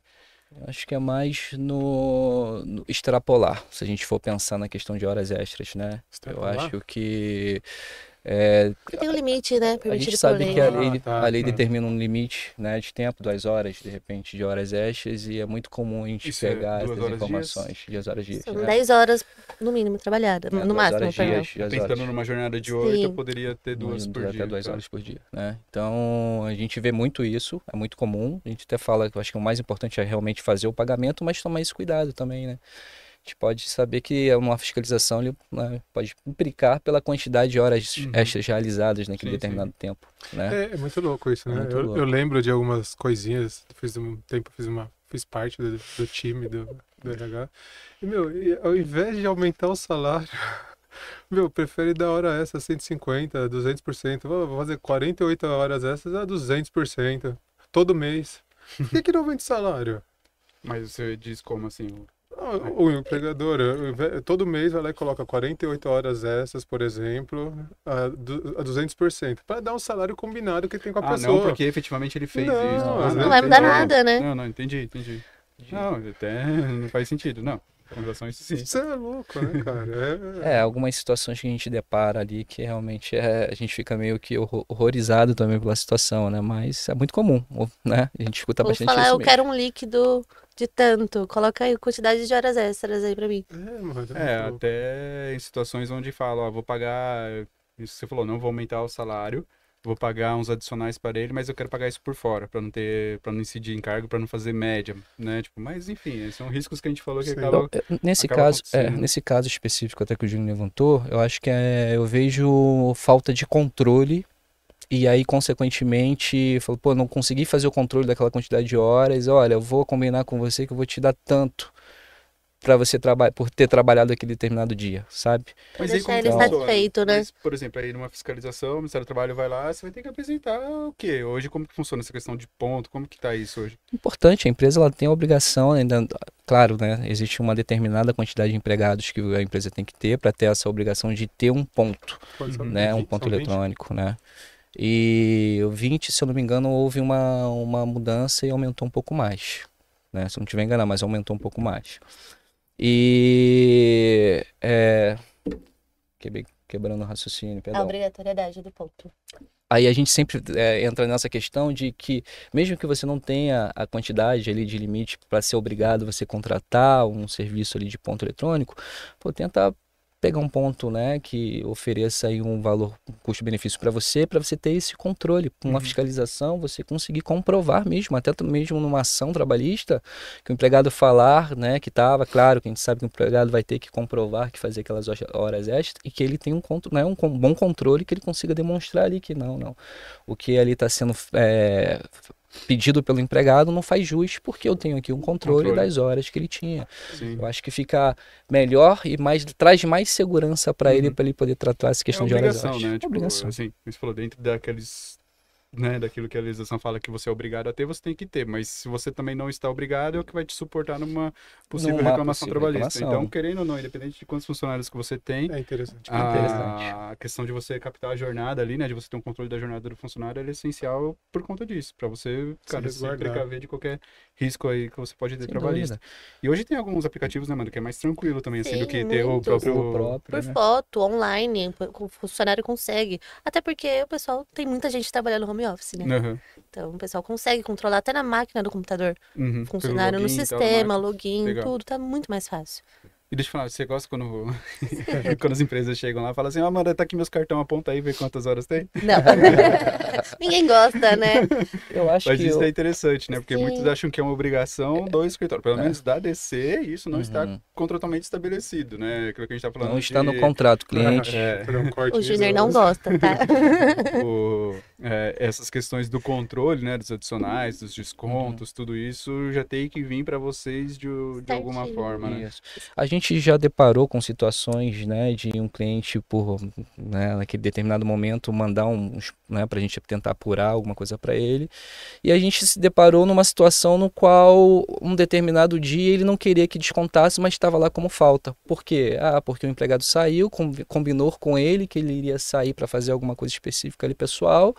Acho que é mais no extrapolar, se a gente for pensar na questão de horas extras, né? Extrapolar? Eu acho que Porque tem um limite, né? a Permitido gente por sabe lei. que a lei tá. determina um limite, né, de tempo, 2 horas, de repente, de horas extras, e é muito comum a gente Isso é pegar 2 essas horas informações, 2 horas dias. São né? 10 horas no mínimo trabalhada, no 2 máximo, horas perdão. dias, 2 Pensando horas. numa jornada de 8, eu Sim. poderia ter 2 por dia. Até 2 tá? horas por dia, né? Então, a gente vê muito isso, é muito comum. A gente até fala que eu acho que o mais importante é realmente fazer o pagamento, mas tomar esse cuidado também, né? A gente pode saber que uma fiscalização ele, né, pode implicar pela quantidade de horas extras realizadas naquele Sim, determinado tempo, né? É muito louco isso, né? Muito Eu, louco. eu lembro de algumas coisinhas, fiz um tempo, fiz parte do time do RH. E, meu, ao invés de aumentar o salário, meu, prefere dar hora extra 150%, 200%. Vou fazer 48 horas extras a 200%, todo mês. Por que não aumenta o salário? Mas você diz como assim? O empregador, todo mês vai lá e coloca 48 horas extras, por exemplo, a 200%, para dar um salário combinado que tem com a pessoa. Não, porque efetivamente ele fez Não, isso. às Não vai mudar entendi. nada, né? Não, entendi. Não, até não faz sentido, não. Com relação a isso, sim. Isso é louco, né, cara? Algumas situações que a gente depara ali que realmente a gente fica meio que horrorizado também pela situação, né? Mas é muito comum, né? A gente escuta Vou bastante falar, isso eu mesmo. quero um líquido de tanto. Coloca aí a quantidade de horas extras aí pra mim. Mano, Até em situações onde fala, ó, vou pagar, isso que você falou, não vou aumentar o salário, vou pagar uns adicionais para ele, mas eu quero pagar isso por fora, para não incidir encargo, para não fazer média, né? Tipo, mas enfim, são riscos que a gente falou que Sim. acaba Nesse acaba caso, acontecendo. nesse caso específico até que o Júnior levantou, eu acho que eu vejo falta de controle e aí, consequentemente, falo, pô, não consegui fazer o controle daquela quantidade de horas, olha, eu vou combinar com você que eu vou te dar tanto para você por ter trabalhado aquele determinado dia, sabe? Pra Mas aí deixar como ele funciona? satisfeito, né? Mas, por exemplo, aí numa fiscalização, o Ministério do Trabalho vai lá, você vai ter que apresentar o quê? Hoje, como que funciona essa questão de ponto? Como que tá isso hoje? Importante, a empresa ela tem a obrigação, ainda, claro, né? Existe uma determinada quantidade de empregados que a empresa tem que ter para ter essa obrigação de ter um ponto, né? Um ponto eletrônico, né? E o 20, se eu não me engano, houve uma mudança e aumentou um pouco mais, né? Se eu não estiver enganado, mas aumentou um pouco mais. E quebrando o raciocínio, A perdão. obrigatoriedade do ponto. Aí a gente sempre entra nessa questão de que, mesmo que você não tenha a quantidade ali de limite para ser obrigado você contratar um serviço ali de ponto eletrônico, pô, tenta pegar um ponto, né, que ofereça aí um valor, um custo-benefício para você ter esse controle, com uma fiscalização, você conseguir comprovar mesmo, até mesmo numa ação trabalhista, que o empregado falar, né, que estava, claro, que a gente sabe que o empregado vai ter que comprovar que fazer aquelas horas extras e que ele tem né, um bom controle, que ele consiga demonstrar ali que não, o que ali está sendo pedido pelo empregado não faz jus, porque eu tenho aqui um controle das horas que ele tinha. Sim. Eu acho que fica melhor e traz mais segurança para ele poder tratar essa questão de horas extras. Né? Tipo, Obrigação. assim, você falou dentro daqueles, né, daquilo que a legislação fala que você é obrigado a ter, você tem que ter, mas se você também não está obrigado, é o que vai te suportar numa possível reclamação trabalhista. Então, querendo ou não, independente de quantos funcionários que você tem, É interessante. a questão de você captar a jornada ali, né, de você ter um controle da jornada do funcionário, é essencial por conta disso, para você, cara, se precaver de qualquer risco aí que você pode ter trabalhista. E hoje tem alguns aplicativos, né, mano, que é mais tranquilo também, assim, do que ter o próprio por né? foto, online, o funcionário consegue. Até porque o pessoal, tem muita gente trabalhando home office, né? Uhum. Então o pessoal consegue controlar até na máquina do computador. Uhum. Funcionário no Login, sistema, login, Legal. tudo, tá muito mais fácil. E deixa eu falar, você gosta quando, quando as empresas chegam lá e falam assim, Amanda, tá aqui meus cartão, aponta aí, vê quantas horas tem? Não. Ninguém gosta, né? Eu acho Mas que isso é interessante, né? Porque Sim. muitos acham que é uma obrigação do escritório. Pelo menos da DC, isso não está contratualmente estabelecido, né? Aquilo que a gente tá falando não está no contrato, cliente. O Júnior não gosta, tá? Essas questões do controle, né? Dos adicionais, dos descontos, tudo isso já tem que vir para vocês de alguma forma, né? Isso. A gente já deparou com situações, né, de um cliente né, naquele determinado momento mandar né, para a gente tentar apurar alguma coisa para ele, e a gente se deparou numa situação no qual um determinado dia ele não queria que descontasse, mas estava lá como falta. Por quê? Porque o empregado saiu, combinou com ele que ele iria sair para fazer alguma coisa específica ali pessoal,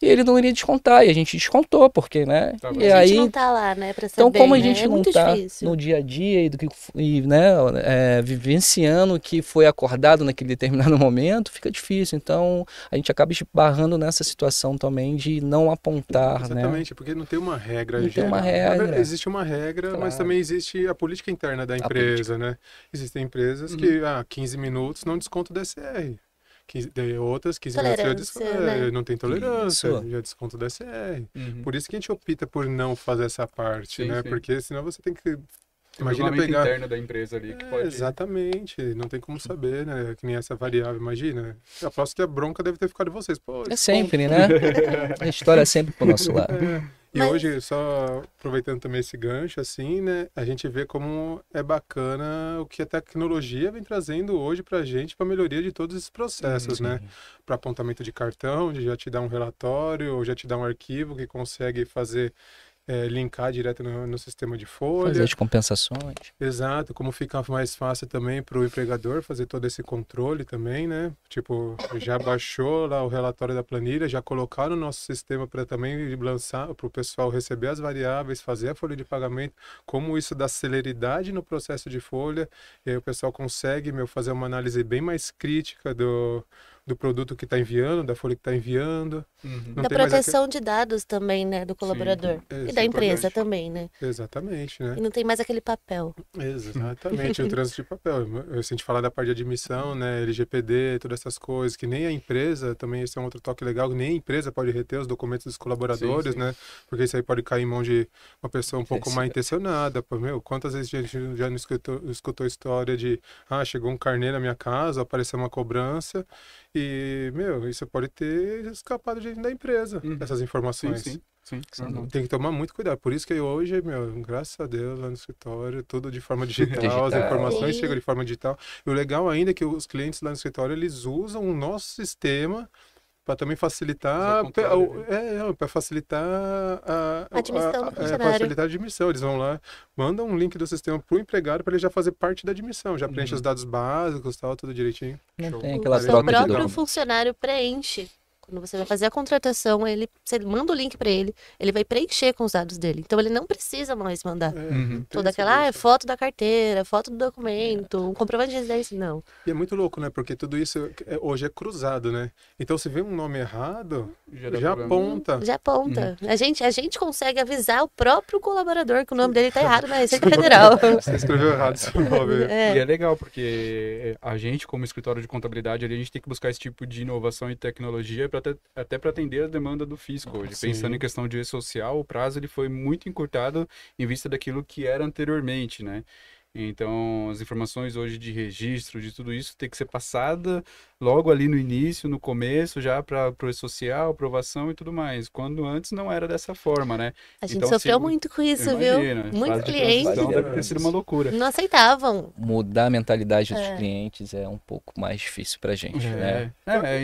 e ele não iria descontar, e a gente descontou, porque, né? Tá e A aí, gente não tá lá, né, pra saber, então, como a né? gente É não muito está difícil. no dia a dia e né, vivenciando o que foi acordado naquele determinado momento, fica difícil. Então, a gente acaba esbarrando nessa situação também de não apontar, Exatamente, porque não tem uma regra Não tem geral. uma regra. Existe uma regra, mas Claro. também existe a política interna da empresa, né? Existem empresas que, 15 minutos não desconto DSR. Outras 15 minutos Tolerância, né? não tem tolerância, Isso. já desconto DSR. Uhum. Por isso que a gente opta por não fazer essa parte, Sim, né? sim. Porque senão você tem que... Tem um Imagina regulamento pegar... interno da empresa ali que pode... Exatamente, não tem como saber, né? Que nem essa variável, imagina. Eu aposto que a bronca deve ter ficado em vocês. Pô, É sempre, né? A história é sempre pro nosso lado. E Mas- hoje, só aproveitando também esse gancho, assim, né? A gente vê como é bacana o que a tecnologia vem trazendo hoje pra gente, pra melhoria de todos esses processos, né? Para apontamento de cartão, de já te dar um relatório, ou já te dar um arquivo que consegue fazer... linkar direto no sistema de folha. Fazer as compensações. Exato, como fica mais fácil também para o empregador fazer todo esse controle também, né? Tipo, já baixou lá o relatório da planilha, já colocar no nosso sistema para também lançar, para o pessoal receber as variáveis, fazer a folha de pagamento, como isso dá celeridade no processo de folha, e aí o pessoal consegue, fazer uma análise bem mais crítica do produto que está enviando, da folha que está enviando. Uhum. Não Da tem mais proteção de dados também, né, do colaborador. Isso E da é empresa importante. também, né? Exatamente, né? E não tem mais aquele papel. Exatamente, o trânsito de papel. Se a gente falar da parte de admissão, né, LGPD, todas essas coisas, que nem a empresa, também esse é um outro toque legal, nem a empresa pode reter os documentos dos colaboradores, Sim. né, porque isso aí pode cair em mão de uma pessoa um pouco mal Terceira. intencionada. Pô, quantas vezes a gente já não escutou a história de, chegou um carnê na minha casa, apareceu uma cobrança, e, isso pode ter escapado da empresa, essas Sim, informações. sim. Sim. Tem que tomar muito cuidado. Por isso que hoje, graças a Deus, lá no escritório, tudo de forma digital, as informações Sim. chegam de forma digital. E o legal ainda é que os clientes lá no escritório, eles usam o nosso sistema para também facilitar, para facilitar a Admissão do para funcionário. facilitar a admissão. Eles vão lá, mandam um link do sistema pro empregado para ele já fazer parte da admissão, já preenche os dados básicos, tal, tudo direitinho. Não Show. tem aquela O seu troca de próprio documento. funcionário preenche Quando você vai fazer a contratação, você manda o link para ele vai preencher com os dados dele. Então ele não precisa mais mandar Tem toda esse aquela, disso. foto da carteira, foto do documento, um comprovante de residência, não. E é muito louco, né? Porque tudo isso hoje é cruzado, né? Então, se vê um nome errado, dá já problema. aponta. Já aponta. A gente consegue avisar o próprio colaborador que o nome dele tá errado na Receita Federal. Você escreveu errado seu nome. E é legal, porque a gente, como escritório de contabilidade, ali, a gente tem que buscar esse tipo de inovação e tecnologia até para atender a demanda do fisco hoje. Sim. Pensando em questão de e-social, o prazo ele foi muito encurtado em vista daquilo que era anteriormente, né? Então, as informações hoje de registro, de tudo isso, tem que ser passada logo ali no início, no começo, já para o e-social, aprovação e tudo mais. Quando antes não era dessa forma, né? A gente Então, sofreu assim, muito com isso, imagina, viu? Muitos fase de clientes transição deve ter sido uma loucura. não aceitavam. Mudar a mentalidade dos clientes é um pouco mais difícil pra gente, né?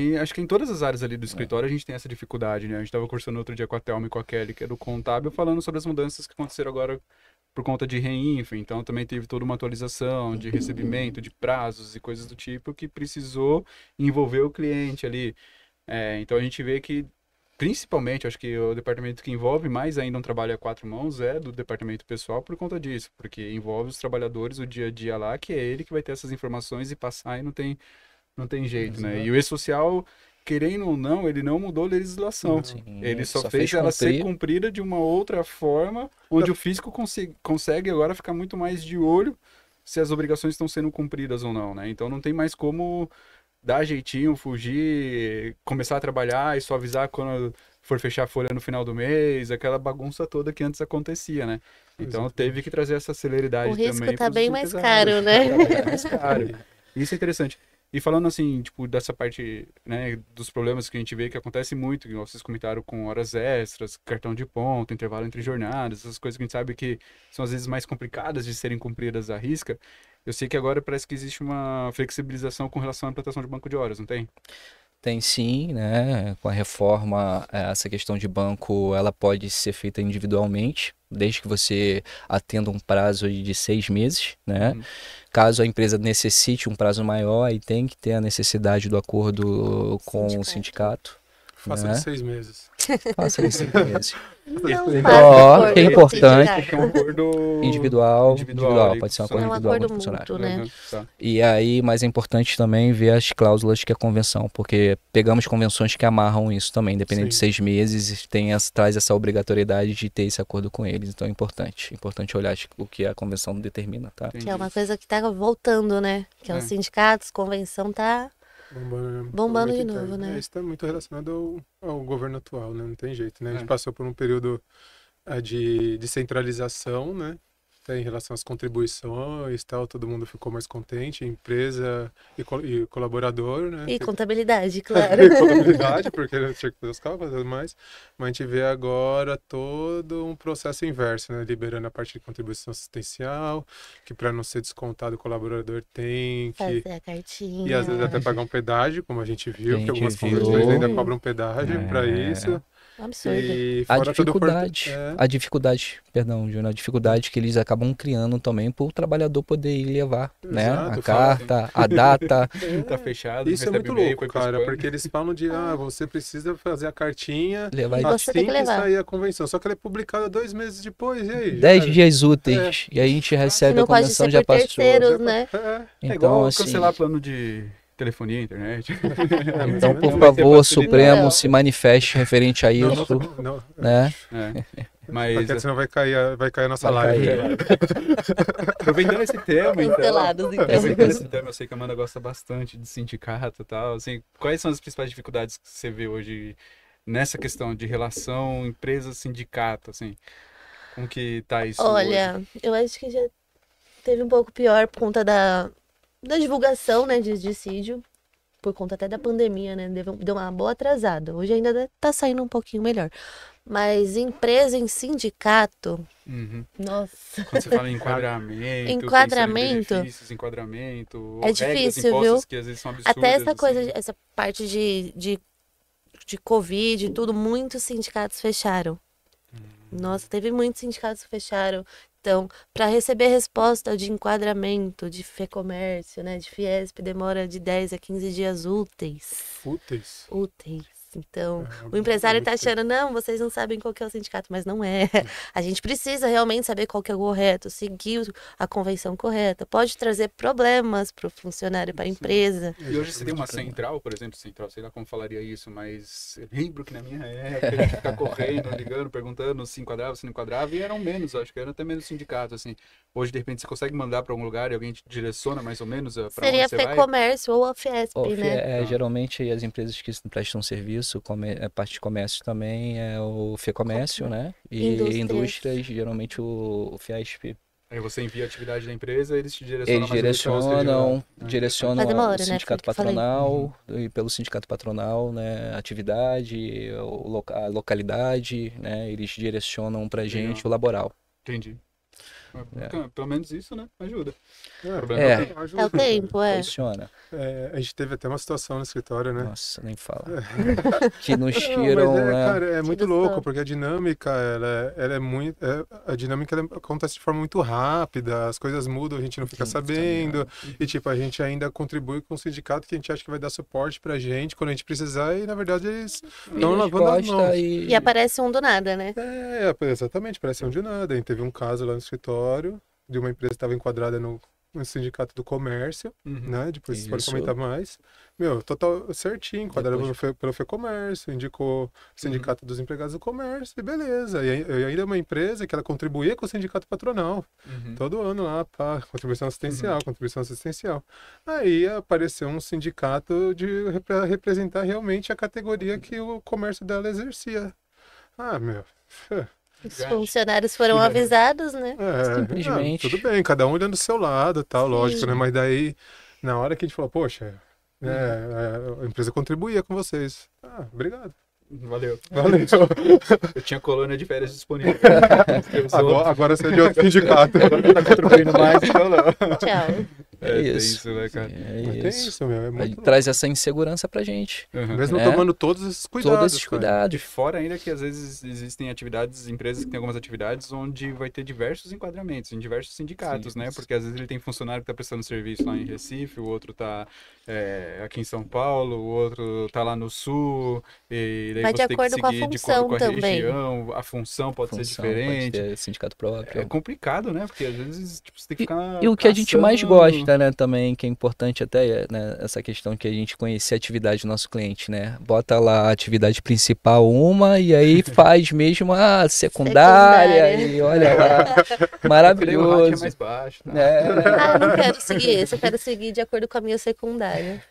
E acho que em todas as áreas ali do escritório a gente tem essa dificuldade, né? A gente estava conversando outro dia com a Thelma e com a Kelly, que é do contábil, falando sobre as mudanças que aconteceram agora por conta de Reinfo, então também teve toda uma atualização de recebimento, de prazos e coisas do tipo que precisou envolver o cliente ali. Então a gente vê que, principalmente, acho que o departamento que envolve mais ainda um trabalho a quatro mãos é do departamento pessoal por conta disso, porque envolve os trabalhadores o dia a dia lá, que é ele que vai ter essas informações e passar e não tem jeito, né? E o e-social, querendo ou não, ele não mudou a legislação. Sim, Ele só fez ela ser cumprida de uma outra forma, onde o fisco consegue agora ficar muito mais de olho se as obrigações estão sendo cumpridas ou não, né? Então não tem mais como dar jeitinho, fugir, começar a trabalhar e só avisar quando for fechar a folha no final do mês, aquela bagunça toda que antes acontecia, né? Então teve que trazer essa celeridade também. O risco tá pros bem mais empresários. caro, né? Tá bem mais caro. Isso é interessante. E falando assim, tipo, dessa parte, né, dos problemas que a gente vê que acontece muito, que vocês comentaram com horas extras, cartão de ponto, intervalo entre jornadas, essas coisas que a gente sabe que são às vezes mais complicadas de serem cumpridas à risca. Eu sei que agora parece que existe uma flexibilização com relação à implantação de banco de horas, não tem? Tem sim, né? Com a reforma, essa questão de banco, ela pode ser feita individualmente, desde que você atenda um prazo de 6 meses, né? Caso a empresa necessite um prazo maior, aí tem que ter a necessidade do acordo com o sindicato. Faça né? de 6 meses. Faça de 6 meses. Não Ó, faz que é acordo importante. sindical. É um acordo individual, ali, pode ser um só. acordo É um individual com o acordo funcionário. mútuo, né? Uhum, tá. E aí, mas é importante também ver as cláusulas que a convenção, porque pegamos convenções que amarram isso também, dependendo de Sim. 6 meses, traz essa obrigatoriedade de ter esse acordo com eles. Então é importante olhar o que a convenção determina, tá? Que é uma coisa que tá voltando, né? Que é os sindicatos, convenção tá bombando de novo, né? Isso está muito relacionado ao governo atual, né? Não tem jeito, né? A gente É. passou por um período de descentralização, né? Até em relação às contribuições e tal, todo mundo ficou mais contente, empresa e colaborador, né? E contabilidade, claro. E contabilidade, porque eu tinha que fazer os cálculos e tudo mais. Mas a gente vê agora todo um processo inverso, né? Liberando a parte de contribuição assistencial, que para não ser descontado o colaborador tem que... Fazer a cartinha. E às vezes até pagar um pedágio, como a gente viu, A que gente algumas viu. convenções ainda cobram pedágio para isso. Absurdo. E A fora todo o dificuldade, Júnior, a dificuldade que eles acabam criando também para o trabalhador poder ir levar, né? Exato, A carta, a data. Tá fechado, Isso é recebe muito e-mail, louco, foi cara, participando. porque eles falam de, você precisa fazer a cartinha Levar E isso. você tem assim que que levar. sair a convenção. Só que ela é publicada 2 meses depois, e aí? 10 Já dias úteis. E aí a gente recebe Não a pode convenção, ser já por passou. terceiros, né? É. É igual Então, assim, cancelar plano de telefonia, internet. então, por Não vai ter favor, facilidade. Supremo, Não. se manifeste referente a isso, Não, né? Mas porque senão vai cair a nossa Vai live. cair. aproveitando esse tema, então. Cancelados, então. Aproveitando esse tema, eu sei que a Amanda gosta bastante de sindicato e tal. Assim, quais são as principais dificuldades que você vê hoje nessa questão de relação empresa-sindicato, assim? Como que tá isso hoje? Olha, eu acho que já teve um pouco pior por conta da divulgação, né, de dissídio, por conta até da pandemia, né, deu uma boa atrasada. Hoje ainda tá saindo um pouquinho melhor. Mas empresa em sindicato, Uhum. nossa, Quando você fala em enquadramento, Enquadramento. pensando em benefícios, enquadramento, ou É regras difícil, impostas viu? que às vezes são absurdas. até essa coisa, assim. essa parte de Covid e tudo, muitos sindicatos fecharam. Nossa, teve muitos sindicatos que fecharam. Então, para receber resposta de enquadramento, de FEComércio, né, de Fiesp, demora de 10 a 15 dias úteis. Fúteis. Úteis. Então, o empresário tá achando, não, vocês não sabem qual que é o sindicato, mas não é. A gente precisa realmente saber qual que é o correto, seguir a convenção correta. Pode trazer problemas para o funcionário, para a empresa. E hoje você tem uma central, por exemplo, central, sei lá como falaria isso, mas eu lembro que na minha época a gente ficava correndo, ligando, perguntando se enquadrava, se não enquadrava, e eram menos, acho que eram até menos sindicatos, assim. Hoje, de repente, você consegue mandar para algum lugar e alguém te direciona mais ou menos para onde Seria você vai? FEComércio ou a Fiesp, né? Geralmente as empresas que prestam serviço, a parte de comércio também é o FEComércio, né? E indústrias, geralmente o Fiesp. Aí você envia a atividade da empresa, eles te direcionam. Eles direcionam demora, o né? sindicato patronal e pelo sindicato patronal, né? A atividade, a localidade, né? Eles direcionam pra gente o laboral. Entendi. Pelo menos isso, né? Ajuda. É o tempo, Funciona. A gente teve até uma situação no escritório, né? Nossa, nem fala. Que nos tiram, mas né? cara, é muito louco, porque a dinâmica, ela é muito... a dinâmica ela acontece de forma muito rápida, as coisas mudam, a gente não fica sabendo, e tipo, a gente ainda contribui com o sindicato que a gente acha que vai dar suporte pra gente quando a gente precisar, e na verdade eles estão lavando as mãos. E aparece um do nada, né? Exatamente, parece um de nada. A gente teve um caso lá no escritório, de uma empresa que estava enquadrada no sindicato do comércio, né? Depois vocês podem comentar mais. Total certinho, enquadrado pelo FEComércio, indicou o sindicato dos empregados do comércio, e beleza. E ainda é uma empresa que ela contribuía com o sindicato patronal. Todo ano lá, contribuição assistencial. Aí apareceu um sindicato para representar realmente a categoria que o comércio dela exercia. Os funcionários foram avisados, né? Simplesmente. Tudo bem, cada um olhando do seu lado, tal, lógico, né? Mas daí, na hora que a gente falou, poxa, a empresa contribuía com vocês. Obrigado. Valeu. Eu tinha colônia de férias disponível. Agora você é de outro sindicato. Agora não tá contribuindo mais, então não. Tchau. É isso, né, cara? É isso, meu. É muito traz essa insegurança pra gente. Mesmo tomando todos esses cuidados. Todos esses cuidados. E fora ainda que às vezes existem atividades, empresas que têm algumas atividades onde vai ter diversos enquadramentos, em diversos sindicatos, né? Porque às vezes ele tem funcionário que tá prestando serviço lá em Recife, o outro tá aqui em São Paulo, o outro tá lá no Sul, e daí vai você de acordo com a função com a também. região, a função pode ser diferente. Pode ter sindicato próprio. É complicado, né? Porque às vezes você tem que ficar E o que a gente mais gosta, né, também, que é importante até, né, essa questão que a gente conhecer a atividade do nosso cliente, né? Bota lá a atividade principal e aí faz mesmo a secundária. E olha lá, maravilhoso. É mais baixo, tá? É. Eu não quero seguir esse, eu quero seguir de acordo com a minha secundária.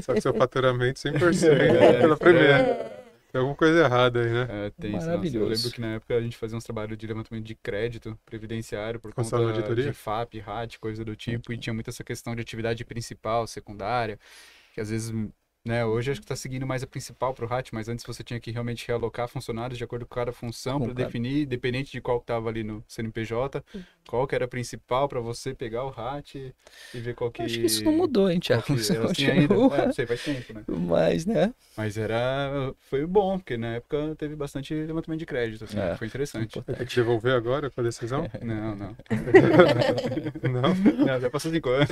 Só que seu faturamento 100% pela primeira. Tem alguma coisa errada aí, né? Tem isso. Maravilhoso. Eu lembro que na época a gente fazia uns trabalhos de levantamento de crédito previdenciário por conta de FAP, RAT, coisa do tipo, e tinha muito essa questão de atividade principal, secundária, que às vezes, né, hoje acho que tá seguindo mais a principal pro RAT, mas antes você tinha que realmente realocar funcionários de acordo com cada função para definir, dependente de qual que tava ali no CNPJ, qual que era a principal para você pegar o RAT e ver qual que... Acho que isso não mudou, hein, Thiago? Você ainda. Não sei, faz tempo, né? Mas, né? Mas foi bom, porque na época teve bastante levantamento de crédito, assim, foi interessante. Tem que devolver agora com a decisão? Não. Não? Não, já passou 5 anos.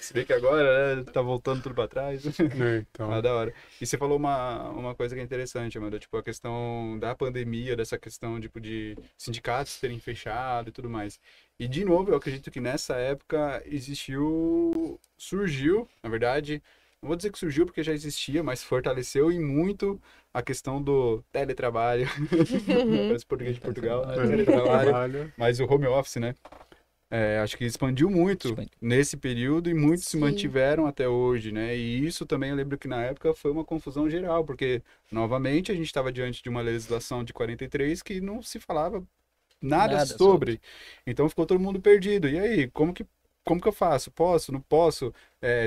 Se bem que agora, né, tá voltando tudo pra trás. Então. Ah, da hora. E você falou uma coisa que é interessante, Amanda, tipo, a questão da pandemia, dessa questão, tipo, de sindicatos terem fechado e tudo mais. E, de novo, eu acredito que nessa época surgiu, na verdade, não vou dizer que surgiu porque já existia, mas fortaleceu e muito a questão do teletrabalho. Parece português de Portugal, né? Teletrabalho, mas o home office, né? Acho que expandiu muito nesse período e muitos se mantiveram até hoje, né? E isso também eu lembro que na época foi uma confusão geral, porque, novamente, a gente estava diante de uma legislação de 43 que não se falava nada sobre. Então ficou todo mundo perdido. E aí, como que eu faço? Posso? Não posso?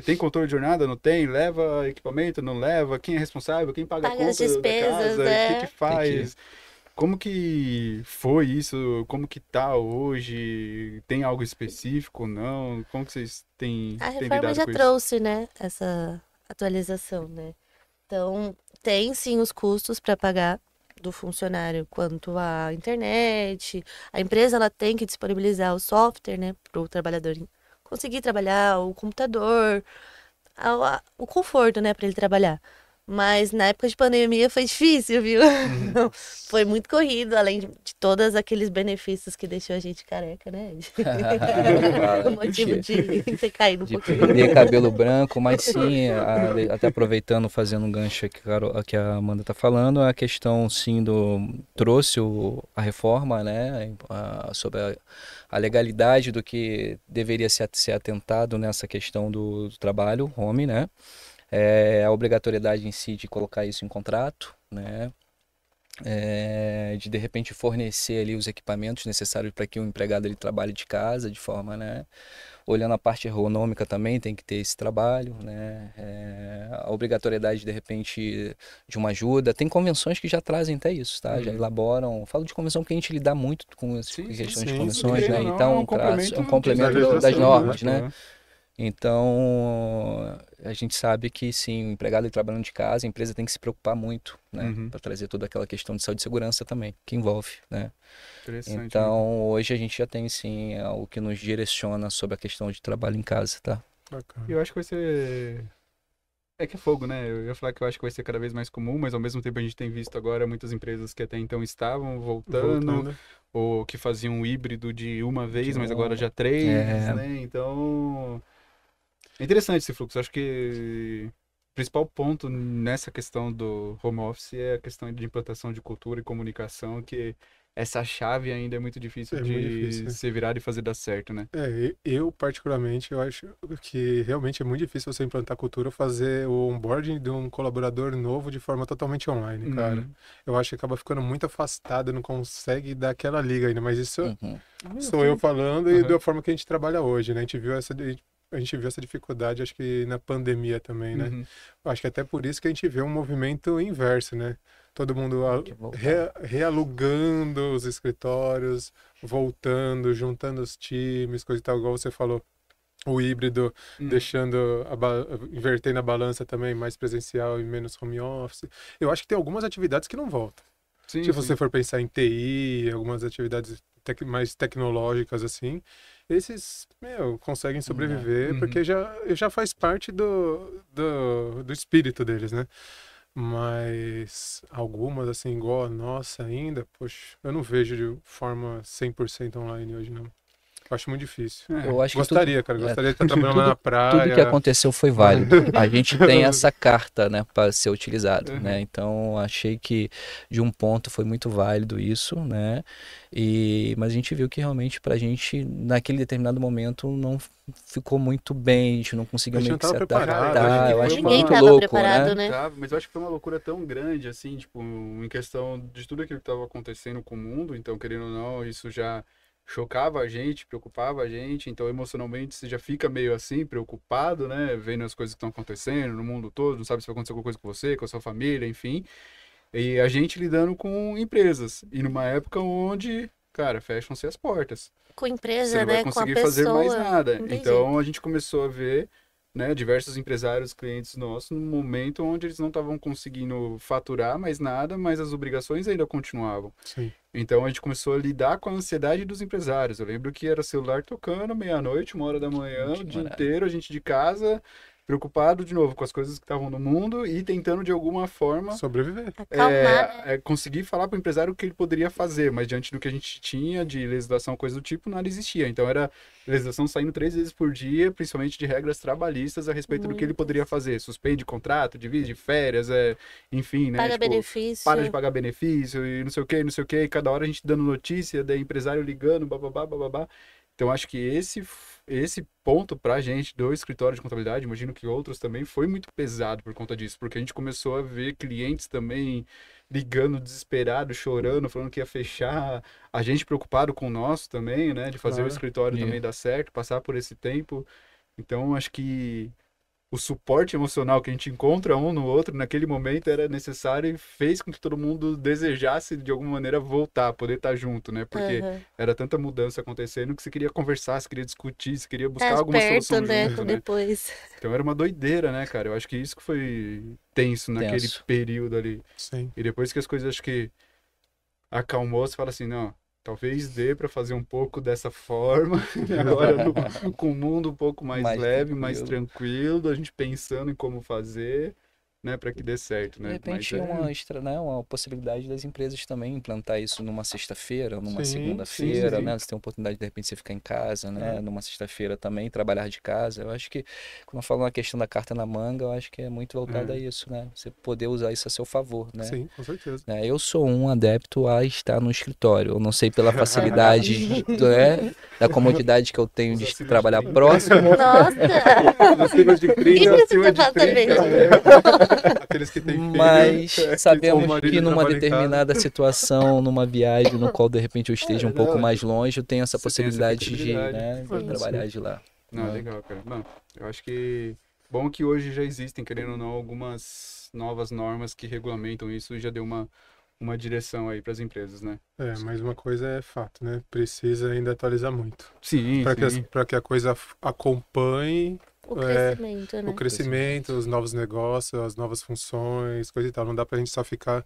Tem controle de jornada? Não tem? Leva equipamento? Não leva? Quem é responsável? Quem paga a conta as despesas, da casa? O que faz? Como que foi isso? Como que tá hoje? Tem algo específico ou não? Como que vocês têm lidado com isso? A reforma já trouxe, né, essa atualização, né? Então, tem sim os custos para pagar do funcionário quanto à internet. A empresa ela tem que disponibilizar o software, né, para o trabalhador conseguir trabalhar, o computador, o conforto, né, para ele trabalhar. Mas na época de pandemia foi difícil, viu? Foi muito corrido, além de todos aqueles benefícios que deixou a gente careca, né? O motivo de ter caído um De pouquinho. perder cabelo branco, mas sim, até aproveitando, fazendo um gancho que a Amanda tá falando, a questão sim trouxe a reforma, né, sobre a legalidade do que deveria ser atentado nessa questão do trabalho, home, né, a obrigatoriedade em si de colocar isso em contrato, né, de repente fornecer ali os equipamentos necessários para que o empregado ele trabalhe de casa de forma, né, olhando a parte ergonômica também tem que ter esse trabalho, né, a obrigatoriedade de repente de uma ajuda, tem convenções que já trazem até isso, tá, já elaboram, falo de convenção porque a gente lida muito com as questões de convenções, né, então é um complemento das normas, né. Então, a gente sabe que sim, o empregado ele trabalhando de casa, a empresa tem que se preocupar muito, né, para trazer toda aquela questão de saúde e segurança também, que envolve, né. Então, hoje a gente já tem sim algo que nos direciona sobre a questão de trabalho em casa, tá? Bacana. Eu acho que vai ser... É que é fogo, né? Eu ia falar que eu acho que vai ser cada vez mais comum, mas ao mesmo tempo a gente tem visto agora muitas empresas que até então estavam voltando. Ou que faziam um híbrido de uma vez, mas agora já 3, né? Então... É interessante esse fluxo. Acho que o principal ponto nessa questão do home office é a questão de implantação de cultura e comunicação, que essa chave ainda é muito difícil de ser virada e fazer dar certo, né? Eu particularmente, eu acho que realmente é muito difícil você implantar cultura, fazer o onboarding de um colaborador novo de forma totalmente online, cara. Eu acho que acaba ficando muito afastado, não consegue dar aquela liga ainda, mas isso sou eu falando e da forma que a gente trabalha hoje, né? A gente viu essa dificuldade, acho que na pandemia também, né? Acho que até por isso que a gente vê um movimento inverso, né? Todo mundo realugando os escritórios, voltando, juntando os times, coisa e tal, igual você falou. O híbrido, invertendo a balança também, mais presencial e menos home office. Eu acho que tem algumas atividades que não voltam. Se você for pensar em TI, algumas atividades mais tecnológicas assim, esses, conseguem sobreviver porque já faz parte do espírito deles, né? Mas algumas, assim, igual a nossa ainda, poxa, eu não vejo de forma 100% online hoje, não. Eu acho muito difícil. Eu acho gostaria de estar trabalhando na praia. Tudo que aconteceu foi válido. A gente tem essa carta, né, para ser utilizado, né? Então, achei que de um ponto foi muito válido isso, né? Mas a gente viu que realmente pra gente, naquele determinado momento, não ficou muito bem, a gente não conseguiu meio que se adaptar. Eu acho que foi muito louco, né? Mas eu acho que foi uma loucura tão grande, assim, tipo, em questão de tudo aquilo que estava acontecendo com o mundo, então, querendo ou não, isso já chocava a gente, preocupava a gente, então emocionalmente você já fica meio assim, preocupado, né, vendo as coisas que estão acontecendo no mundo todo, não sabe se vai acontecer alguma coisa com você, com a sua família, enfim, e a gente lidando com empresas, e numa época onde, cara, fecham-se as portas. Com empresa, você não vai conseguir fazer mais nada, então jeito. a gente começou a ver, né, diversos empresários, clientes nossos, num momento onde eles não estavam conseguindo faturar mais nada, mas as obrigações ainda continuavam. Sim. Então a gente começou a lidar com a ansiedade dos empresários. Eu lembro que era celular tocando, meia-noite, 1h da manhã, o dia inteiro, a gente de casa, preocupado de novo com as coisas que estavam no mundo e tentando de alguma forma sobreviver. Conseguir falar para o empresário o que ele poderia fazer, mas diante do que a gente tinha de legislação, coisa do tipo, nada existia. Então era legislação saindo 3 vezes por dia, principalmente de regras trabalhistas a respeito do que ele poderia fazer. Suspende contrato, divide férias, enfim, né? Paga benefício. Para de pagar benefício e não sei o que, e cada hora a gente dando notícia, daí empresário ligando, bababá, bababá. Então, acho que esse ponto pra gente do escritório de contabilidade, imagino que outros também, foi muito pesado por conta disso, porque a gente começou a ver clientes também ligando desesperado, chorando, falando que ia fechar, a gente preocupado com o nosso também, né, de fazer o escritório também dar certo, passar por esse tempo. Então, acho que o suporte emocional que a gente encontra um no outro naquele momento era necessário e fez com que todo mundo desejasse de alguma maneira voltar, poder estar junto, né? Porque era tanta mudança acontecendo que você queria conversar, você queria discutir, você queria buscar alguma solução junto, né? Depois. Então era uma doideira, né, cara? Eu acho que isso que foi tenso naquele período ali. Sim. E depois que as coisas, acho que acalmou, você fala assim, não, talvez dê para fazer um pouco dessa forma, agora com o mundo um pouco mais leve, mais tranquilo, a gente pensando em como fazer. né, para que dê certo, De né? repente, uma possibilidade das empresas também implantar isso numa sexta-feira, numa Sim, segunda-feira, sim. né? Você tem a oportunidade, de repente, você ficar em casa, né? Numa sexta-feira também, trabalhar de casa. Eu acho que, quando eu falo na questão da carta na manga, eu acho que é muito voltado a isso, né? Você poder usar isso a seu favor, né? Sim, com certeza. Eu sou um adepto a estar no escritório. Eu não sei pela facilidade, né, da comodidade que eu tenho de acima de trabalhar 30. próximo. Nossa! Acima de E 30, acima precisa de falar também. 30. Aqueles que têm filho. Mas o sabemos marido que numa trabalha em casa. determinada situação, numa viagem no qual de repente eu esteja um pouco não, mais longe, eu tenho essa você tem essa possibilidade de, flexibilidade. né, de Sim. trabalhar de lá. Não, né? legal, cara. Não, eu acho que bom que hoje já existem, querendo ou não, algumas novas normas que regulamentam isso e já deu uma direção aí para as empresas, né? Mas uma coisa é fato, né? Precisa ainda atualizar muito. Sim, sim. Para que a coisa acompanhe O crescimento, né? o crescimento, os novos negócios, as novas funções, coisa e tal. Não dá pra gente só ficar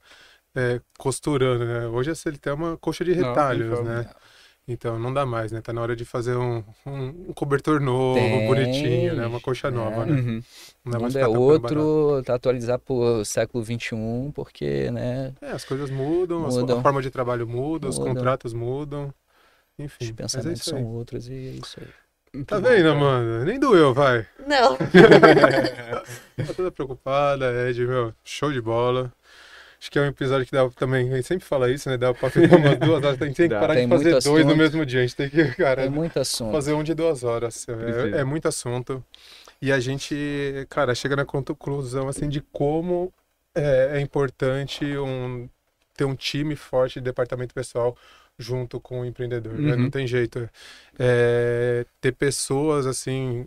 costurando, né? Hoje a CLT é uma coxa de Não, retalhos, nem fala. né? Então não dá mais, né? Tá na hora de fazer um cobertor novo, Tem, bonitinho, né? Uma coxa nova, né? Uhum. Não O dá mais mundo ficar é tapando barato. outro, tá atualizar pro século XXI, porque, né, As coisas mudam, Mudam. a forma de trabalho muda, os Mudam. contratos mudam. os Enfim, mas é pensamentos isso são aí. outros e é isso aí. Muito Tá bom, vendo, cara. Amanda? Nem doeu, vai. Não. Tá toda preocupada, Ed, meu, show de bola. Acho que é um episódio que dá também, a gente sempre fala isso, né? Dá pra ficar umas 2 horas, a gente tem que Dá. parar Tem de fazer muito 2 no assunto. mesmo dia, a gente tem que, cara, Tem muito assunto. fazer um de 2 horas. Precisa. É muito assunto. E a gente, cara, chega na conclusão, assim, de como é importante ter um time forte de departamento pessoal junto com o empreendedor, né? Não tem jeito. Ter pessoas, assim,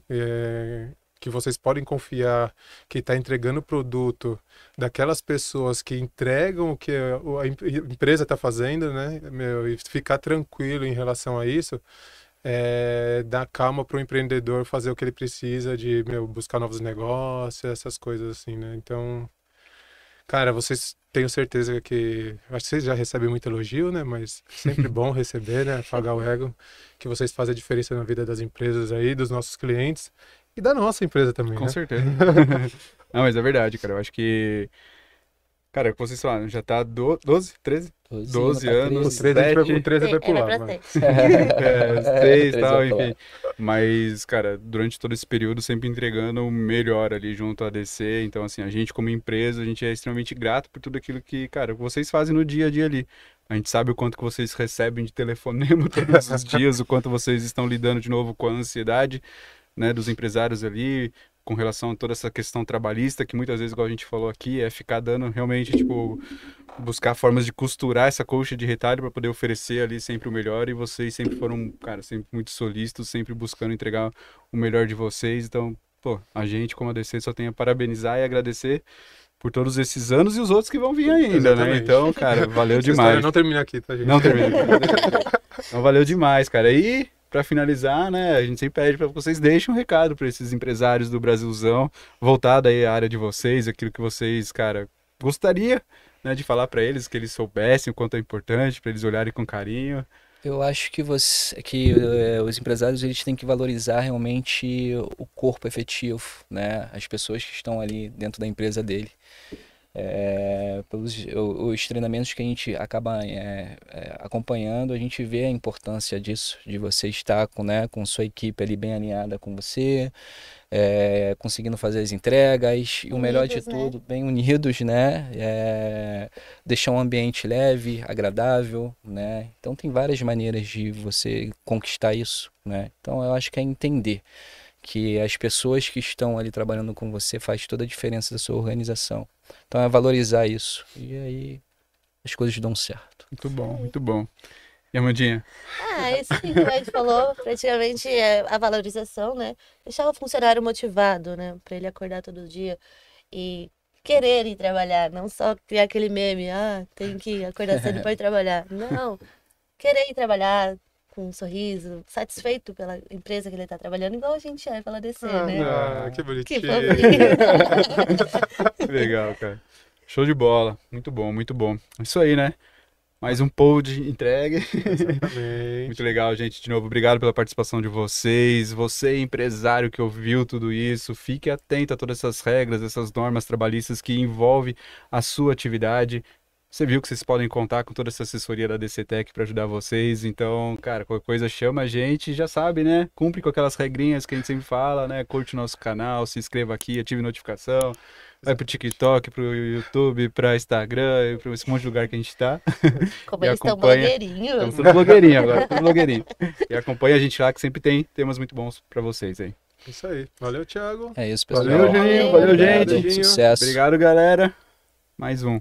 que vocês podem confiar, que está entregando o produto daquelas pessoas que entregam o que a empresa está fazendo, né? Meu, e ficar tranquilo em relação a isso, dar calma para o empreendedor fazer o que ele precisa de, buscar novos negócios, essas coisas assim, né? Então, cara, vocês tenho certeza que, acho que vocês já recebem muito elogio, né? Mas sempre bom receber, né? Afagar o ego, que vocês fazem a diferença na vida das empresas aí, dos nossos clientes e da nossa empresa também, Com né? certeza. Não, mas é verdade, cara. Eu acho que, cara, como vocês falaram, já tá 12, 13? 12 anos, O 13 7. 13 vai Vai pular, pra mano. frente. 6 e Três tal, vai pular. enfim. Mas, cara, durante todo esse período, sempre entregando o melhor ali junto à DC. Então, assim, a gente como empresa, a gente é extremamente grato por tudo aquilo que, cara, vocês fazem no dia a dia ali. A gente sabe o quanto que vocês recebem de telefonema todos os dias, o quanto vocês estão lidando de novo com a ansiedade, né, dos empresários ali, com relação a toda essa questão trabalhista, que muitas vezes, igual a gente falou aqui, é ficar dando realmente, tipo, buscar formas de costurar essa coxa de retalho para poder oferecer ali sempre o melhor, e vocês sempre foram, cara, sempre muito solícitos, sempre buscando entregar o melhor de vocês. Então, pô, a gente como a DC só tem a parabenizar e agradecer por todos esses anos e os outros que vão vir ainda, né? Exatamente. Então, cara, valeu Essa história demais. não termina aqui, tá, gente? Não termina. Então, valeu demais, cara. E para finalizar, né, a gente sempre pede para vocês deixem um recado para esses empresários do Brasilzão, voltado aí à área de vocês, aquilo que vocês, cara, gostaria, né, de falar para eles, que eles soubessem o quanto é importante, para eles olharem com carinho. Eu acho que os empresários eles têm que valorizar realmente o corpo efetivo, né? As pessoas que estão ali dentro da empresa dele. Pelos os treinamentos que a gente acaba acompanhando, a gente vê a importância disso, de você estar com sua equipe ali bem alinhada com você, conseguindo fazer as entregas, e o melhor de Unidos, né? tudo, bem unidos, né? Deixar um ambiente leve, agradável, né? Então tem várias maneiras de você conquistar isso, né? Então eu acho que é entender que as pessoas que estão ali trabalhando com você faz toda a diferença da sua organização. Então é valorizar isso. E aí as coisas dão certo. Muito bom, muito bom. E Amandinha? Isso que o Ed falou, praticamente é a valorização, né? Deixar o funcionário motivado, né? Pra ele acordar todo dia e querer ir trabalhar, não só criar aquele meme, tem que acordar cedo para ir trabalhar. Não, querer ir trabalhar com um sorriso, satisfeito pela empresa que ele tá trabalhando, igual a gente é pela DC, né? Que bonitinho. Que fofinho. Legal, cara. Show de bola. Muito bom, muito bom. Isso aí, né? mais um pod entregue. Exatamente. Muito legal, gente. De novo, obrigado pela participação de vocês. Você, empresário que ouviu tudo isso, fique atento a todas essas regras, essas normas trabalhistas que envolvem a sua atividade. Você viu que vocês podem contar com toda essa assessoria da DC Tech para ajudar vocês. Então, cara, qualquer coisa chama a gente, já sabe, né? Cumpre com aquelas regrinhas que a gente sempre fala, né? Curte o nosso canal, se inscreva aqui, ative notificação. Vai pro TikTok, pro YouTube, pra Instagram, pra esse monte de lugar que a gente tá. Como E eles estão acompanha. blogueirinhos. Estamos tudo blogueirinho agora, tudo blogueirinho. E acompanha a gente lá que sempre tem temas muito bons pra vocês aí. Isso aí. Valeu, Thiago. É isso, pessoal. Valeu, Juninho. Valeu, Obrigado, gente. Sucesso. Obrigado, galera. Mais um.